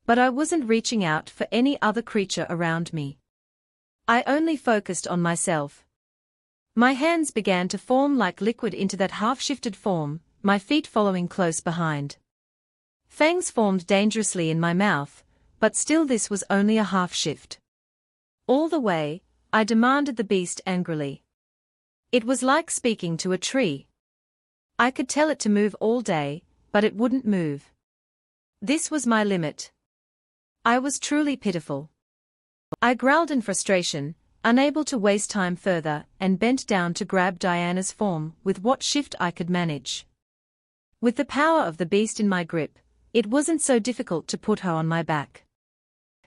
But I wasn't reaching out for any other creature around me. I only focused on myself. My hands began to form like liquid into that half-shifted form, my feet following close behind. Fangs formed dangerously in my mouth, but still this was only a half-shift. All the way, I demanded the beast angrily. It was like speaking to a tree. I could tell it to move all day, but it wouldn't move. This was my limit. I was truly pitiful. I growled in frustration, unable to waste time further, and bent down to grab Diana's form with what shift I could manage. With the power of the beast in my grip, it wasn't so difficult to put her on my back.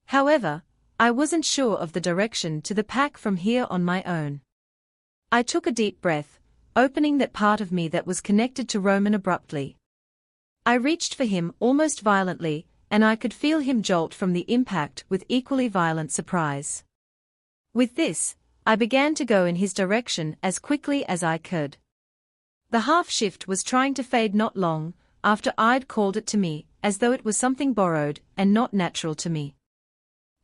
However, I wasn't sure of the direction to the pack from here on my own. I took a deep breath, opening that part of me that was connected to Roman abruptly. I reached for him almost violently, and I could feel him jolt from the impact with equally violent surprise. With this, I began to go in his direction as quickly as I could. The half-shift was trying to fade not long after I'd called it to me, as though it was something borrowed and not natural to me.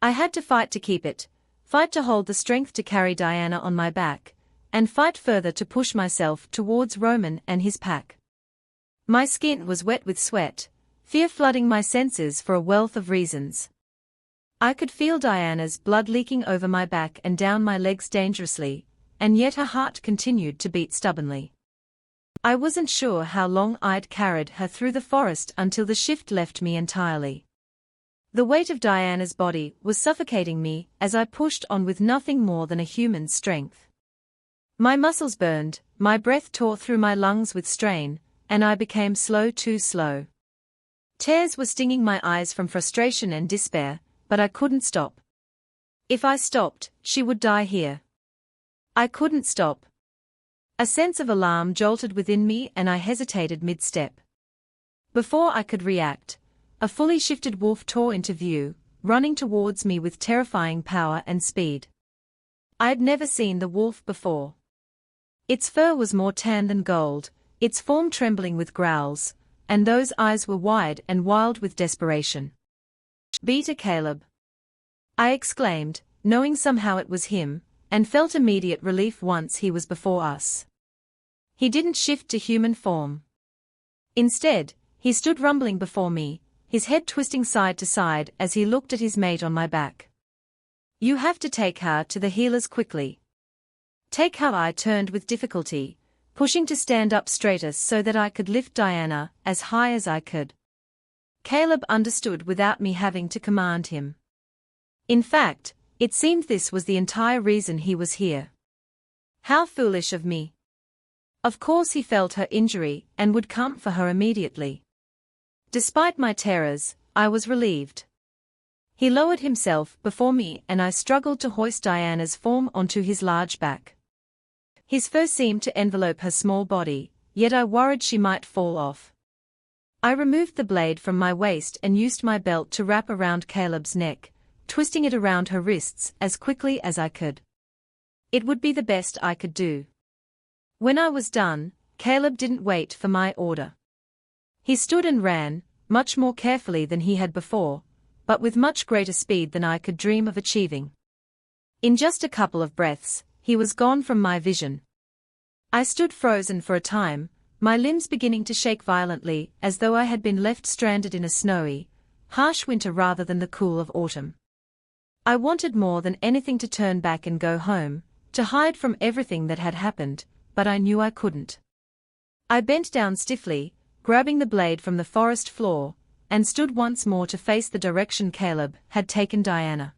I had to fight to keep it, fight to hold the strength to carry Diana on my back, and fight further to push myself towards Roman and his pack. My skin was wet with sweat, fear flooding my senses for a wealth of reasons. I could feel Diana's blood leaking over my back and down my legs dangerously, and yet her heart continued to beat stubbornly. I wasn't sure how long I'd carried her through the forest until the shift left me entirely. The weight of Diana's body was suffocating me as I pushed on with nothing more than a human's strength. My muscles burned, my breath tore through my lungs with strain, and I became slow, too slow. Tears were stinging my eyes from frustration and despair, but I couldn't stop. If I stopped, she would die here. I couldn't stop. A sense of alarm jolted within me and I hesitated mid-step. Before I could react, a fully shifted wolf tore into view, running towards me with terrifying power and speed. I had never seen the wolf before. Its fur was more tan than gold, its form trembling with growls, and those eyes were wide and wild with desperation. "Beat it, Caleb!" I exclaimed, knowing somehow it was him, and felt immediate relief once he was before us. He didn't shift to human form. Instead, he stood rumbling before me, his head twisting side to side as he looked at his mate on my back. "You have to take her to the healers quickly." Take her. I turned with difficulty, pushing to stand up straighter so that I could lift Diana as high as I could. Caleb understood without me having to command him. In fact, it seemed this was the entire reason he was here. How foolish of me. Of course he felt her injury and would come for her immediately. Despite my terrors, I was relieved. He lowered himself before me and I struggled to hoist Diana's form onto his large back. His fur seemed to envelope her small body, yet I worried she might fall off. I removed the blade from my waist and used my belt to wrap around Caleb's neck, twisting it around her wrists as quickly as I could. It would be the best I could do. When I was done, Caleb didn't wait for my order. He stood and ran, much more carefully than he had before, but with much greater speed than I could dream of achieving. In just a couple of breaths, he was gone from my vision. I stood frozen for a time, my limbs beginning to shake violently as though I had been left stranded in a snowy, harsh winter rather than the cool of autumn. I wanted more than anything to turn back and go home, to hide from everything that had happened, but I knew I couldn't. I bent down stiffly, grabbing the blade from the forest floor, and stood once more to face the direction Caleb had taken Diana.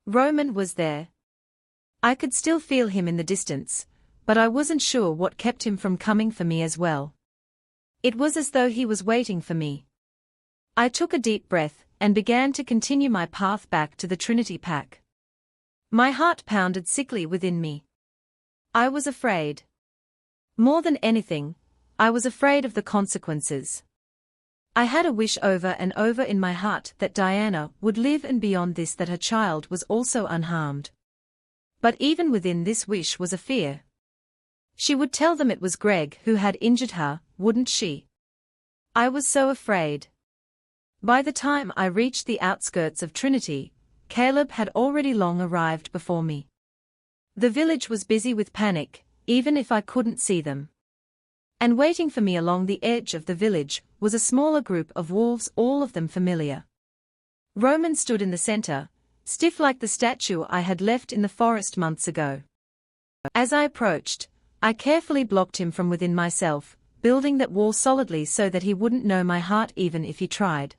Roman was there. I could still feel him in the distance, but I wasn't sure what kept him from coming for me as well. It was as though he was waiting for me. I took a deep breath and began to continue my path back to the Trinity Pack. My heart pounded sickly within me. I was afraid. More than anything, I was afraid of the consequences. I had a wish over and over in my heart that Diana would live, and beyond this that her child was also unharmed. But even within this wish was a fear. She would tell them it was Greg who had injured her, wouldn't she? I was so afraid. By the time I reached the outskirts of Trinity, Caleb had already long arrived before me. The village was busy with panic, even if I couldn't see them. And waiting for me along the edge of the village was a smaller group of wolves, all of them familiar. Roman stood in the center, stiff like the statue I had left in the forest months ago. As I approached, I carefully blocked him from within myself, building that wall solidly so that he wouldn't know my heart even if he tried.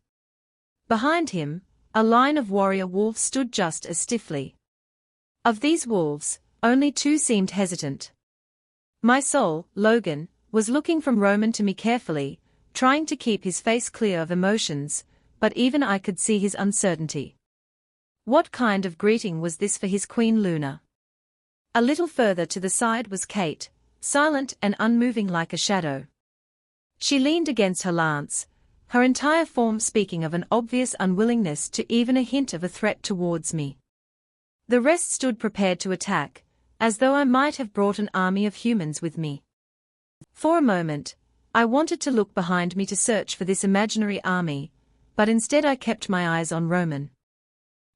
Behind him, a line of warrior wolves stood just as stiffly. Of these wolves, only two seemed hesitant. My soul, Logan, was looking from Roman to me carefully, trying to keep his face clear of emotions, but even I could see his uncertainty. What kind of greeting was this for his Queen Luna? A little further to the side was Kate, silent and unmoving like a shadow. She leaned against her lance, her entire form speaking of an obvious unwillingness to even a hint of a threat towards me. The rest stood prepared to attack, as though I might have brought an army of humans with me. For a moment, I wanted to look behind me to search for this imaginary army, but instead I kept my eyes on Roman.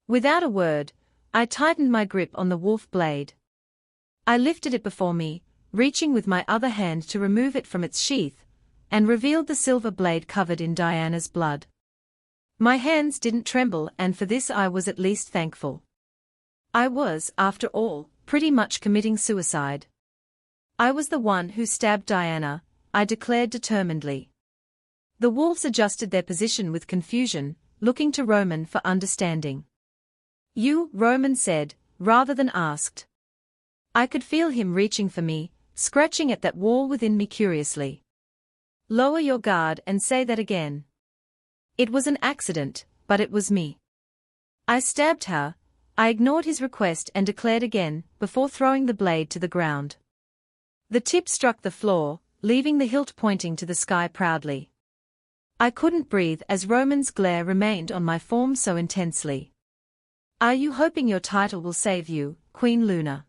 Without a word, I tightened my grip on the wolf blade. I lifted it before me, reaching with my other hand to remove it from its sheath, and revealed the silver blade covered in Diana's blood. My hands didn't tremble, and for this I was at least thankful. I was, after all, pretty much committing suicide. I was the one who stabbed Diana, I declared determinedly. The wolves adjusted their position with confusion, looking to Roman for understanding. "You," Roman said, rather than asked. I could feel him reaching for me, scratching at that wall within me curiously. "Lower your guard and say that again." It was an accident, but it was me. I stabbed her. I ignored his request and declared again, before throwing the blade to the ground. The tip struck the floor, leaving the hilt pointing to the sky proudly. I couldn't breathe as Roman's glare remained on my form so intensely. "Are you hoping your title will save you, Queen Luna?"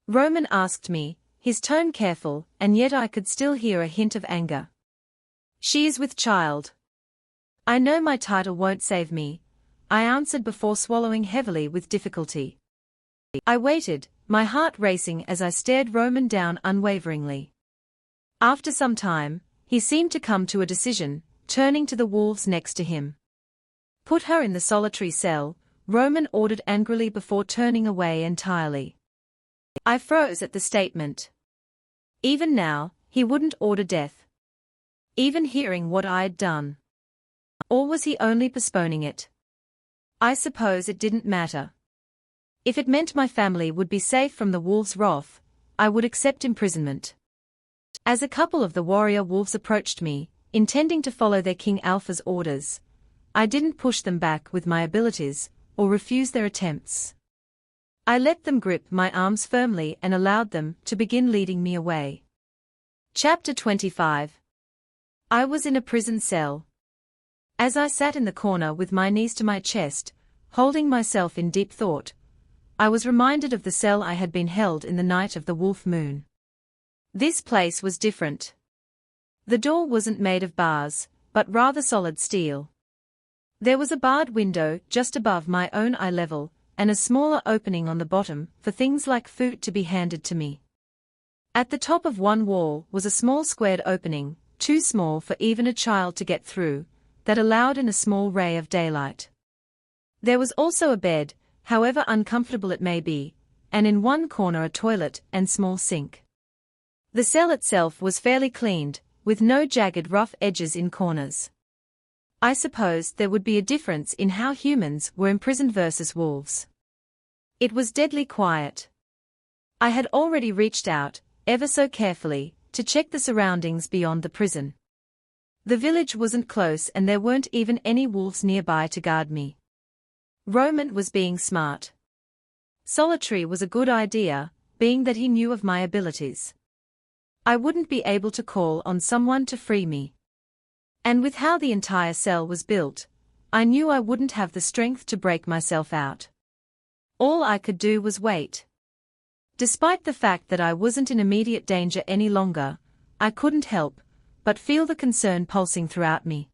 Roman asked me, his tone careful, and yet I could still hear a hint of anger. "She is with child." "I know my title won't save me," I answered before swallowing heavily with difficulty. I waited, my heart racing as I stared Roman down unwaveringly. After some time, he seemed to come to a decision, turning to the wolves next to him. "Put her in the solitary cell," Roman ordered angrily before turning away entirely. I froze at the statement. Even now, he wouldn't order death. Even hearing what I'd done. Or was he only postponing it? I suppose it didn't matter. If it meant my family would be safe from the wolves' wrath, I would accept imprisonment. As a couple of the warrior wolves approached me, intending to follow their King Alpha's orders, I didn't push them back with my abilities, or refuse their attempts. I let them grip my arms firmly and allowed them to begin leading me away. Chapter 25. I was in a prison cell. As I sat in the corner with my knees to my chest, holding myself in deep thought, I was reminded of the cell I had been held in the night of the wolf moon. This place was different. The door wasn't made of bars, but rather solid steel. There was a barred window just above my own eye level, and a smaller opening on the bottom for things like food to be handed to me. At the top of one wall was a small squared opening, too small for even a child to get through, that allowed in a small ray of daylight. There was also a bed, however uncomfortable it may be, and in one corner a toilet and small sink. The cell itself was fairly cleaned, with no jagged rough edges in corners. I supposed there would be a difference in how humans were imprisoned versus wolves. It was deadly quiet. I had already reached out, ever so carefully, to check the surroundings beyond the prison. The village wasn't close and there weren't even any wolves nearby to guard me. Roman was being smart. Solitary was a good idea, being that he knew of my abilities. I wouldn't be able to call on someone to free me. And with how the entire cell was built, I knew I wouldn't have the strength to break myself out. All I could do was wait. Despite the fact that I wasn't in immediate danger any longer, I couldn't help but feel the concern pulsing throughout me.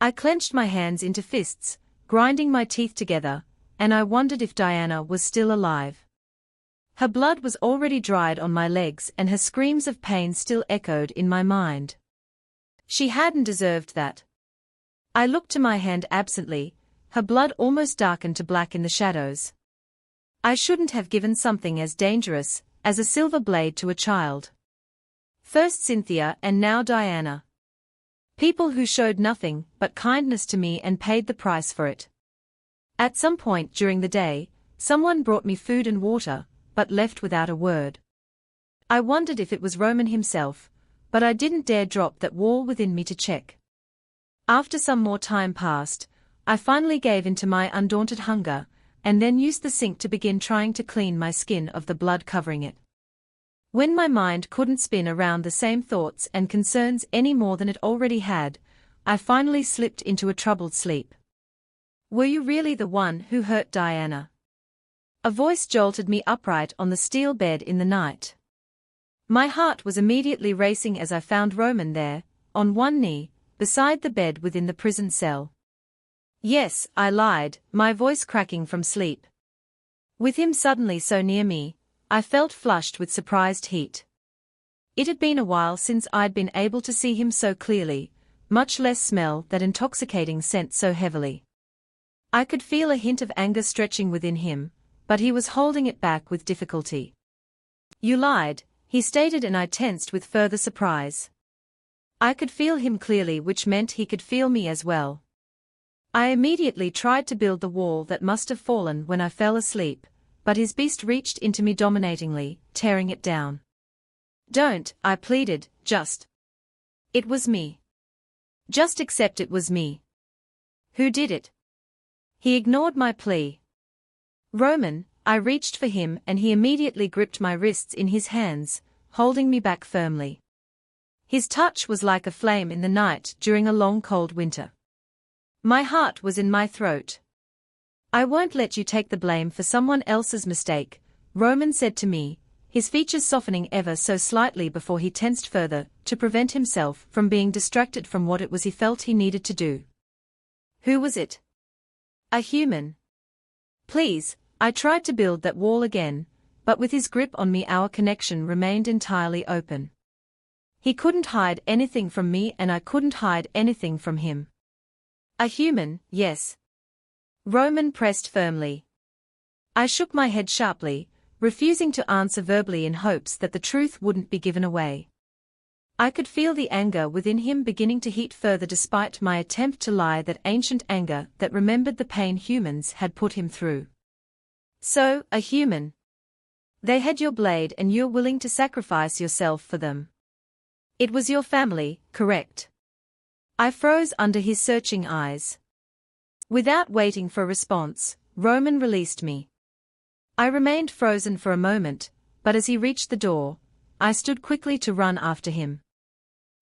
I clenched my hands into fists, grinding my teeth together, and I wondered if Diana was still alive. Her blood was already dried on my legs and her screams of pain still echoed in my mind. She hadn't deserved that. I looked to my hand absently, her blood almost darkened to black in the shadows. I shouldn't have given something as dangerous as a silver blade to a child. First Cynthia and now Diana. People who showed nothing but kindness to me and paid the price for it. At some point during the day, someone brought me food and water, but left without a word. I wondered if it was Roman himself, but I didn't dare drop that wall within me to check. After some more time passed, I finally gave in to my undaunted hunger, and then used the sink to begin trying to clean my skin of the blood covering it. When my mind couldn't spin around the same thoughts and concerns any more than it already had, I finally slipped into a troubled sleep. "Were you really the one who hurt Diana?" A voice jolted me upright on the steel bed in the night. My heart was immediately racing as I found Roman there, on one knee, beside the bed within the prison cell. "Yes," I lied, my voice cracking from sleep. With him suddenly so near me, I felt flushed with surprised heat. It had been a while since I'd been able to see him so clearly, much less smell that intoxicating scent so heavily. I could feel a hint of anger stretching within him, but he was holding it back with difficulty. "You lied," he stated, and I tensed with further surprise. I could feel him clearly, which meant he could feel me as well. I immediately tried to build the wall that must have fallen when I fell asleep, but his beast reached into me dominatingly, tearing it down. "Don't," I pleaded, "just. It was me. Just accept it was me." "Who did it?" He ignored my plea. "Roman." I reached for him and he immediately gripped my wrists in his hands, holding me back firmly. His touch was like a flame in the night during a long cold winter. My heart was in my throat. "I won't let you take the blame for someone else's mistake," Roman said to me, his features softening ever so slightly before he tensed further to prevent himself from being distracted from what it was he felt he needed to do. "Who was it?" "A human." "Please." I tried to build that wall again, but with his grip on me our connection remained entirely open. He couldn't hide anything from me and I couldn't hide anything from him. "A human, yes." Roman pressed firmly. I shook my head sharply, refusing to answer verbally in hopes that the truth wouldn't be given away. I could feel the anger within him beginning to heat further despite my attempt to lie, that ancient anger that remembered the pain humans had put him through. "So, a human. They had your blade and you're willing to sacrifice yourself for them. It was your family, correct?" I froze under his searching eyes. Without waiting for a response, Roman released me. I remained frozen for a moment, but as he reached the door, I stood quickly to run after him.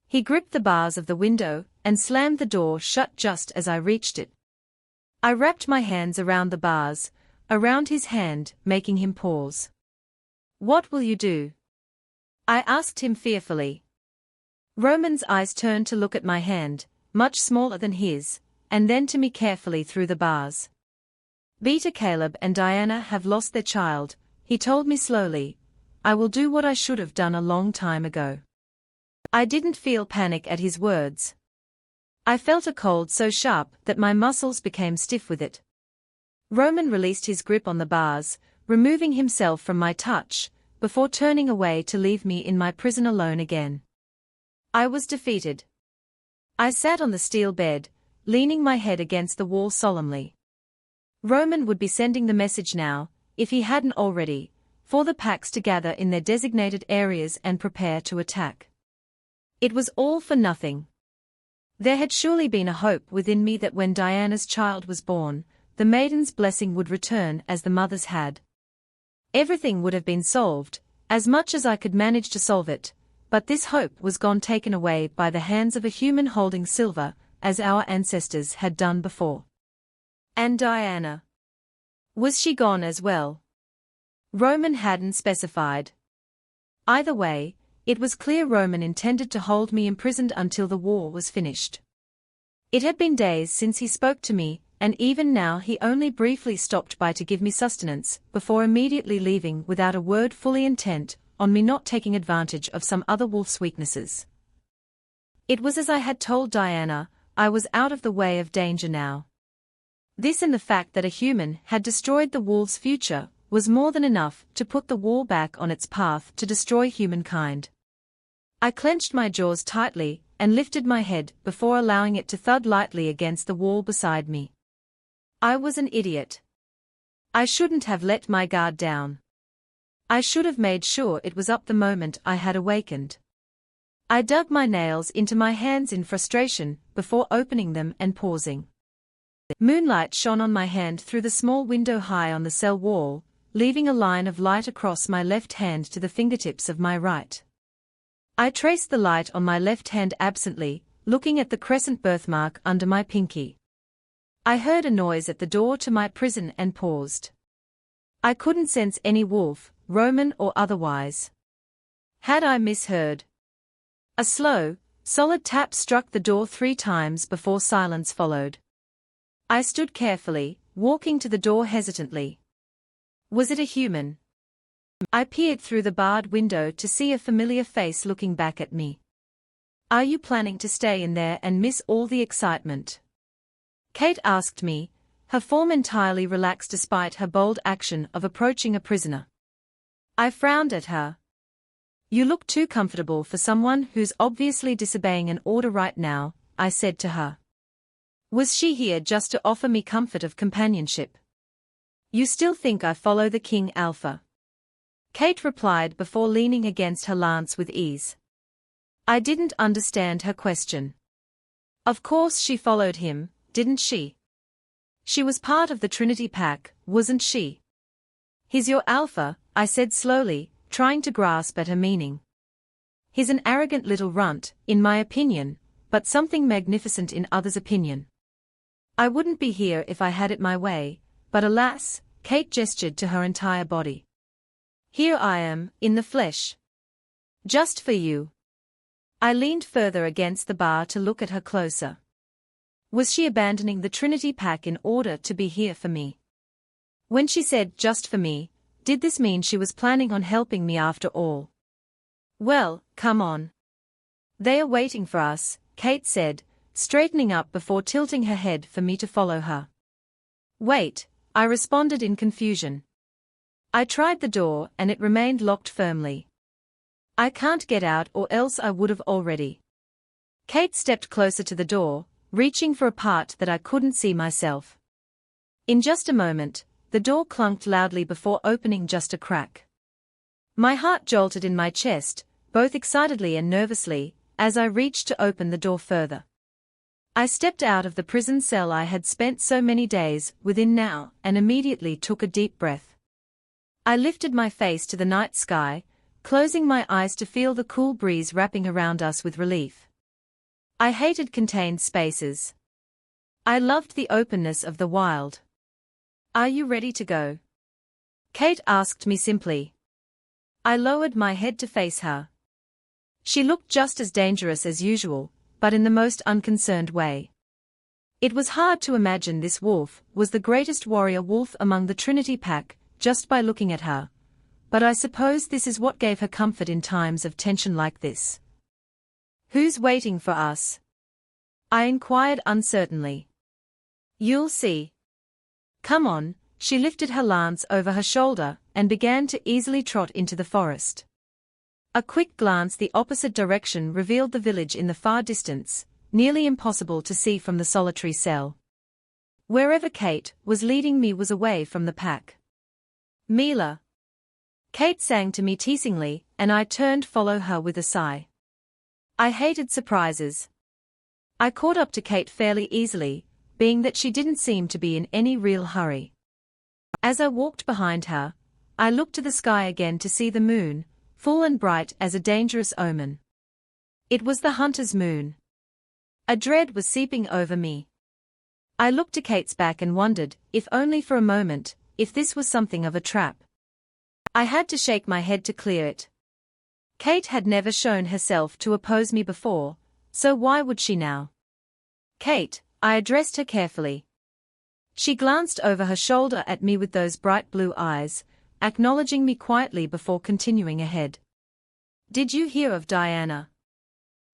He gripped the bars of the window and slammed the door shut just as I reached it. I wrapped my hands around the bars, around his hand, making him pause. "What will you do?" I asked him fearfully. Roman's eyes turned to look at my hand, much smaller than his, and then to me carefully through the bars. "Beta Caleb and Diana have lost their child," he told me slowly. I will do what I should have done a long time ago. I didn't feel panic at his words. I felt a cold so sharp that my muscles became stiff with it. Roman released his grip on the bars, removing himself from my touch, before turning away to leave me in my prison alone again. I was defeated. I sat on the steel bed, leaning my head against the wall solemnly. Roman would be sending the message now, if he hadn't already, for the packs to gather in their designated areas and prepare to attack. It was all for nothing. There had surely been a hope within me that when Diana's child was born, the maiden's blessing would return as the mother's had. Everything would have been solved, as much as I could manage to solve it, but this hope was gone, taken away by the hands of a human holding silver, as our ancestors had done before. And Diana? Was she gone as well? Roman hadn't specified. Either way, it was clear Roman intended to hold me imprisoned until the war was finished. It had been days since he spoke to me, and even now he only briefly stopped by to give me sustenance, before immediately leaving without a word, fully intent on me not taking advantage of some other wolf's weaknesses. It was as I had told Diana, I was out of the way of danger now. This and the fact that a human had destroyed the wolf's future was more than enough to put the war back on its path to destroy humankind. I clenched my jaws tightly and lifted my head before allowing it to thud lightly against the wall beside me. I was an idiot. I shouldn't have let my guard down. I should have made sure it was up the moment I had awakened. I dug my nails into my hands in frustration before opening them and pausing. Moonlight shone on my hand through the small window high on the cell wall, leaving a line of light across my left hand to the fingertips of my right. I traced the light on my left hand absently, looking at the crescent birthmark under my pinky. I heard a noise at the door to my prison and paused. I couldn't sense any wolf, Roman or otherwise. Had I misheard? A slow, solid tap struck the door 3 times before silence followed. I stood carefully, walking to the door hesitantly. Was it a human? I peered through the barred window to see a familiar face looking back at me. Are you planning to stay in there and miss all the excitement? Kate asked me, her form entirely relaxed despite her bold action of approaching a prisoner. I frowned at her. You look too comfortable for someone who's obviously disobeying an order right now, I said to her. Was she here just to offer me comfort of companionship? You still think I follow the King Alpha? Kate replied before leaning against her lance with ease. I didn't understand her question. Of course she followed him, didn't she? She was part of the Trinity pack, wasn't she? He's your alpha, I said slowly, trying to grasp at her meaning. He's an arrogant little runt, in my opinion, but something magnificent in others' opinion. I wouldn't be here if I had it my way, but alas, Kate gestured to her entire body. Here I am, in the flesh. Just for you. I leaned further against the bar to look at her closer. Was she abandoning the Trinity pack in order to be here for me? When she said just for me, did this mean she was planning on helping me after all? Well, come on. They are waiting for us, Kate said, straightening up before tilting her head for me to follow her. Wait, I responded in confusion. I tried the door and it remained locked firmly. I can't get out or else I would have already. Kate stepped closer to the door, reaching for a part that I couldn't see myself. In just a moment, the door clunked loudly before opening just a crack. My heart jolted in my chest, both excitedly and nervously, as I reached to open the door further. I stepped out of the prison cell I had spent so many days within now and immediately took a deep breath. I lifted my face to the night sky, closing my eyes to feel the cool breeze wrapping around us with relief. I hated contained spaces. I loved the openness of the wild. Are you ready to go? Kate asked me simply. I lowered my head to face her. She looked just as dangerous as usual, but in the most unconcerned way. It was hard to imagine this wolf was the greatest warrior wolf among the Trinity pack, just by looking at her. but I suppose this is what gave her comfort in times of tension like this. "Who's waiting for us?" I inquired uncertainly. "You'll see. Come on." She lifted her lance over her shoulder and began to easily trot into the forest. A quick glance the opposite direction revealed the village in the far distance, nearly impossible to see from the solitary cell. Wherever Kate was leading me was away from the pack. "Mila," Kate sang to me teasingly, and I turned to follow her with a sigh. I hated surprises. I caught up to Kate fairly easily, being that she didn't seem to be in any real hurry. As I walked behind her, I looked to the sky again to see the moon, full and bright as a dangerous omen. It was the hunter's moon. A dread was seeping over me. I looked to Kate's back and wondered, if only for a moment, if this was something of a trap. I had to shake my head to clear it. Kate had never shown herself to oppose me before, so why would she now? "Kate," I addressed her carefully. She glanced over her shoulder at me with those bright blue eyes, acknowledging me quietly before continuing ahead. "Did you hear of Diana?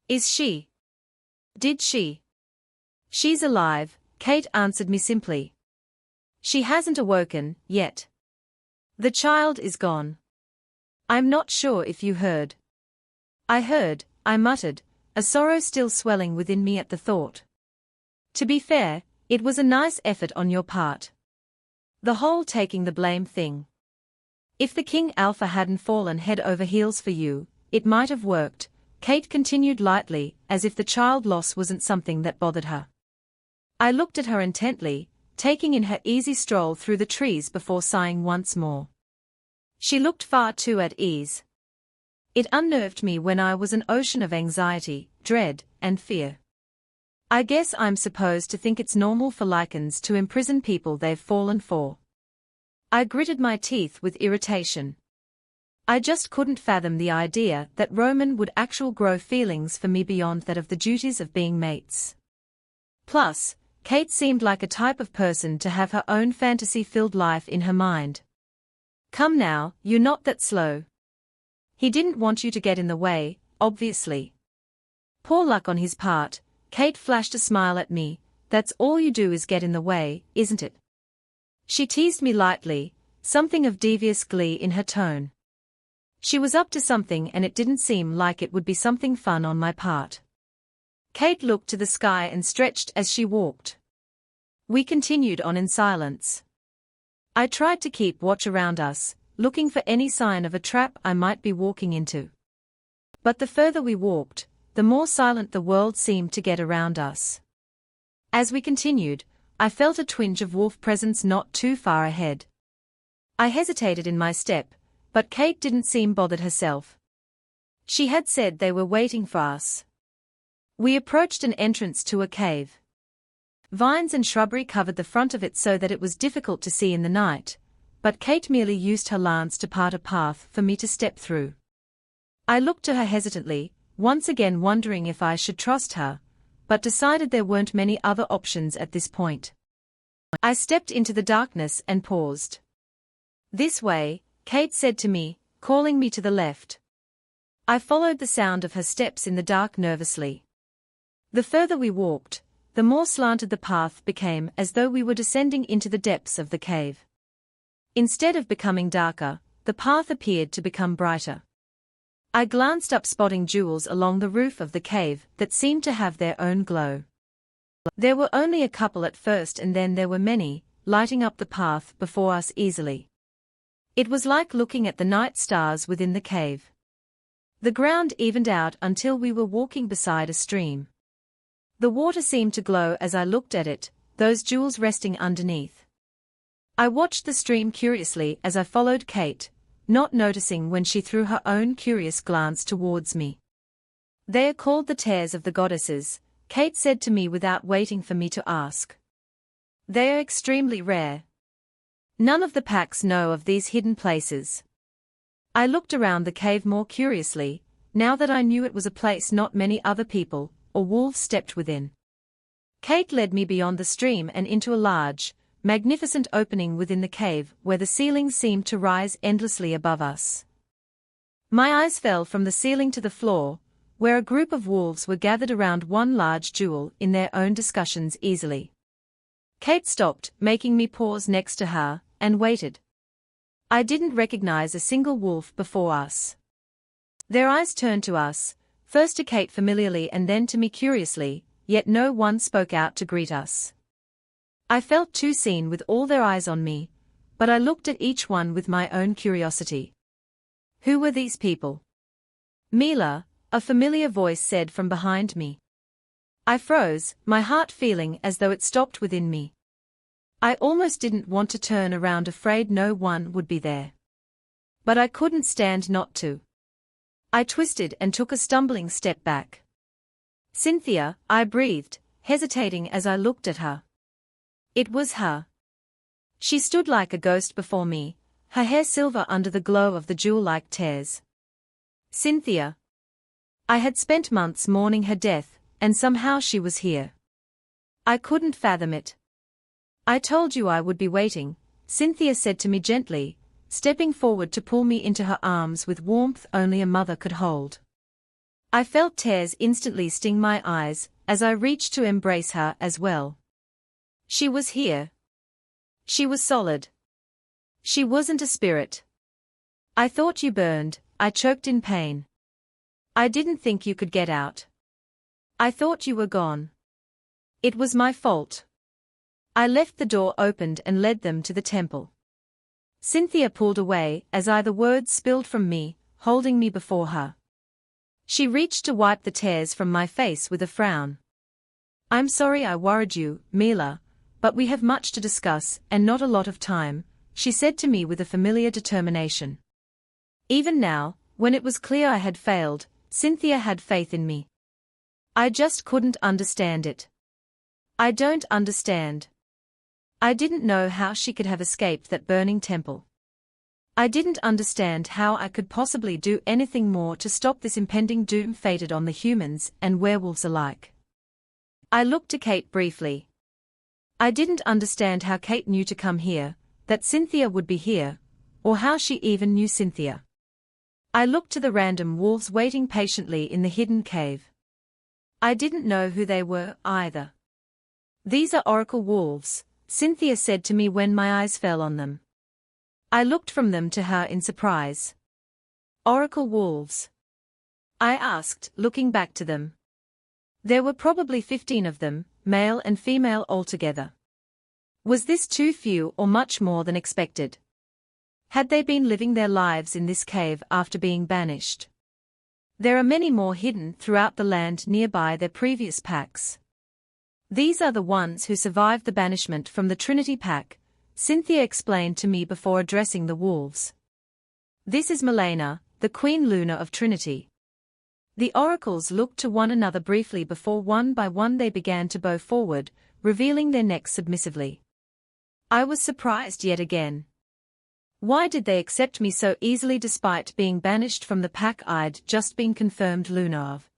Is she? Did she?" "She's alive," Kate answered me simply. "She hasn't awoken, yet. The child is gone. I'm not sure if you heard." "I heard," I muttered, a sorrow still swelling within me at the thought. "To be fair, it was a nice effort on your part. The whole taking the blame thing. If the King Alpha hadn't fallen head over heels for you, it might have worked," Kate continued lightly, as if the child loss wasn't something that bothered her. I looked at her intently, taking in her easy stroll through the trees before sighing once more. She looked far too at ease. It unnerved me when I was an ocean of anxiety, dread, and fear. I guess I'm supposed to think it's normal for lichens to imprison people they've fallen for. I gritted my teeth with irritation. I just couldn't fathom the idea that Roman would actually grow feelings for me beyond that of the duties of being mates. Plus, Kate seemed like a type of person to have her own fantasy-filled life in her mind. "Come now, you're not that slow. He didn't want you to get in the way, obviously." Poor luck on his part, Kate flashed a smile at me. "That's all you do is get in the way, isn't it?" She teased me lightly, something of devious glee in her tone. She was up to something and it didn't seem like it would be something fun on my part. Kate looked to the sky and stretched as she walked. We continued on in silence. I tried to keep watch around us, looking for any sign of a trap I might be walking into. But the further we walked, the more silent the world seemed to get around us. As we continued, I felt a twinge of wolf presence not too far ahead. I hesitated in my step, but Kate didn't seem bothered herself. She had said they were waiting for us. We approached an entrance to a cave. Vines and shrubbery covered the front of it so that it was difficult to see in the night, but Kate merely used her lance to part a path for me to step through. I looked to her hesitantly, once again wondering if I should trust her, but decided there weren't many other options at this point. I stepped into the darkness and paused. "This way," Kate said to me, calling me to the left. I followed the sound of her steps in the dark nervously. The further we walked, the more slanted the path became, as though we were descending into the depths of the cave. Instead of becoming darker, the path appeared to become brighter. I glanced up, spotting jewels along the roof of the cave that seemed to have their own glow. There were only a couple at first and then there were many, lighting up the path before us easily. It was like looking at the night stars within the cave. The ground evened out until we were walking beside a stream. The water seemed to glow as I looked at it, those jewels resting underneath. I watched the stream curiously as I followed Kate, not noticing when she threw her own curious glance towards me. "They are called the tears of the goddesses," Kate said to me without waiting for me to ask. "They are extremely rare. None of the packs know of these hidden places." I looked around the cave more curiously, now that I knew it was a place not many other people or wolves stepped within. Kate led me beyond the stream and into a large, magnificent opening within the cave where the ceiling seemed to rise endlessly above us. My eyes fell from the ceiling to the floor, where a group of wolves were gathered around one large jewel in their own discussions easily. Kate stopped, making me pause next to her, and waited. I didn't recognize a single wolf before us. Their eyes turned to us, first to Kate familiarly and then to me curiously, yet no one spoke out to greet us. I felt too seen with all their eyes on me, but I looked at each one with my own curiosity. Who were these people? Mila, a familiar voice said from behind me. I froze, my heart feeling as though it stopped within me. I almost didn't want to turn around, afraid no one would be there. But I couldn't stand not to. I twisted and took a stumbling step back. Cynthia, I breathed, hesitating as I looked at her. It was her. She stood like a ghost before me, her hair silver under the glow of the jewel-like tears. Cynthia. I had spent months mourning her death, and somehow she was here. I couldn't fathom it. I told you I would be waiting, Cynthia said to me gently, stepping forward to pull me into her arms with warmth only a mother could hold. I felt tears instantly sting my eyes, as I reached to embrace her as well. She was here. She was solid. She wasn't a spirit. I thought you burned, I choked in pain. I didn't think you could get out. I thought you were gone. It was my fault. I left the door opened and led them to the temple. Cynthia pulled away as the words spilled from me, holding me before her. She reached to wipe the tears from my face with a frown. I'm sorry I worried you, Mila, but we have much to discuss and not a lot of time, she said to me with a familiar determination. Even now, when it was clear I had failed, Cynthia had faith in me. I just couldn't understand it. I don't understand. I didn't know how she could have escaped that burning temple. I didn't understand how I could possibly do anything more to stop this impending doom fated on the humans and werewolves alike. I looked to Kate briefly. I didn't understand how Kate knew to come here, that Cynthia would be here, or how she even knew Cynthia. I looked to the random wolves waiting patiently in the hidden cave. I didn't know who they were, either. These are oracle wolves, Cynthia said to me when my eyes fell on them. I looked from them to her in surprise. Oracle wolves? I asked, looking back to them. There were probably 15 of them, male and female altogether. Was this too few or much more than expected? Had they been living their lives in this cave after being banished? There are many more hidden throughout the land nearby their previous packs. These are the ones who survived the banishment from the Trinity pack, Cynthia explained to me before addressing the wolves. This is Milena, the Queen Luna of Trinity. The oracles looked to one another briefly before one by one they began to bow forward, revealing their necks submissively. I was surprised yet again. Why did they accept me so easily despite being banished from the pack I'd just been confirmed Luna of?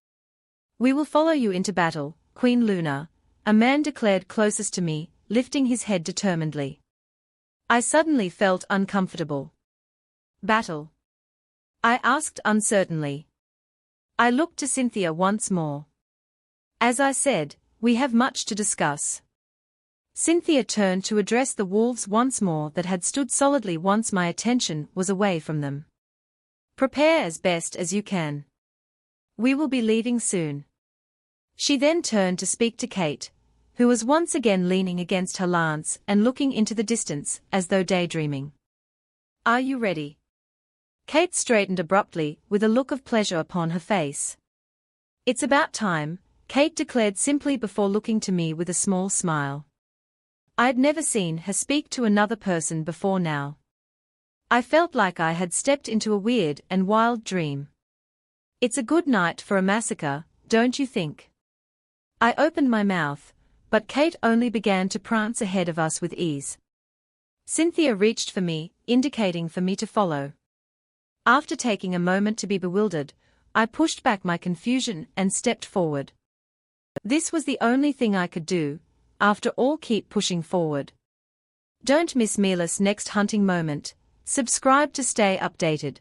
We will follow you into battle, Queen Luna, a man declared closest to me, lifting his head determinedly. I suddenly felt uncomfortable. Battle? I asked uncertainly. I looked to Cynthia once more. As I said, we have much to discuss. Cynthia turned to address the wolves once more that had stood solidly once my attention was away from them. Prepare as best as you can. We will be leaving soon. She then turned to speak to Kate, who was once again leaning against her lance and looking into the distance as though daydreaming. Are you ready? Kate straightened abruptly with a look of pleasure upon her face. It's about time, Kate declared simply before looking to me with a small smile. I'd never seen her speak to another person before now. I felt like I had stepped into a weird and wild dream. It's a good night for a massacre, don't you think? I opened my mouth, but Kate only began to prance ahead of us with ease. Cynthia reached for me, indicating for me to follow. After taking a moment to be bewildered, I pushed back my confusion and stepped forward. This was the only thing I could do, after all keep pushing forward. Don't miss Mila's next hunting moment. Subscribe to stay updated.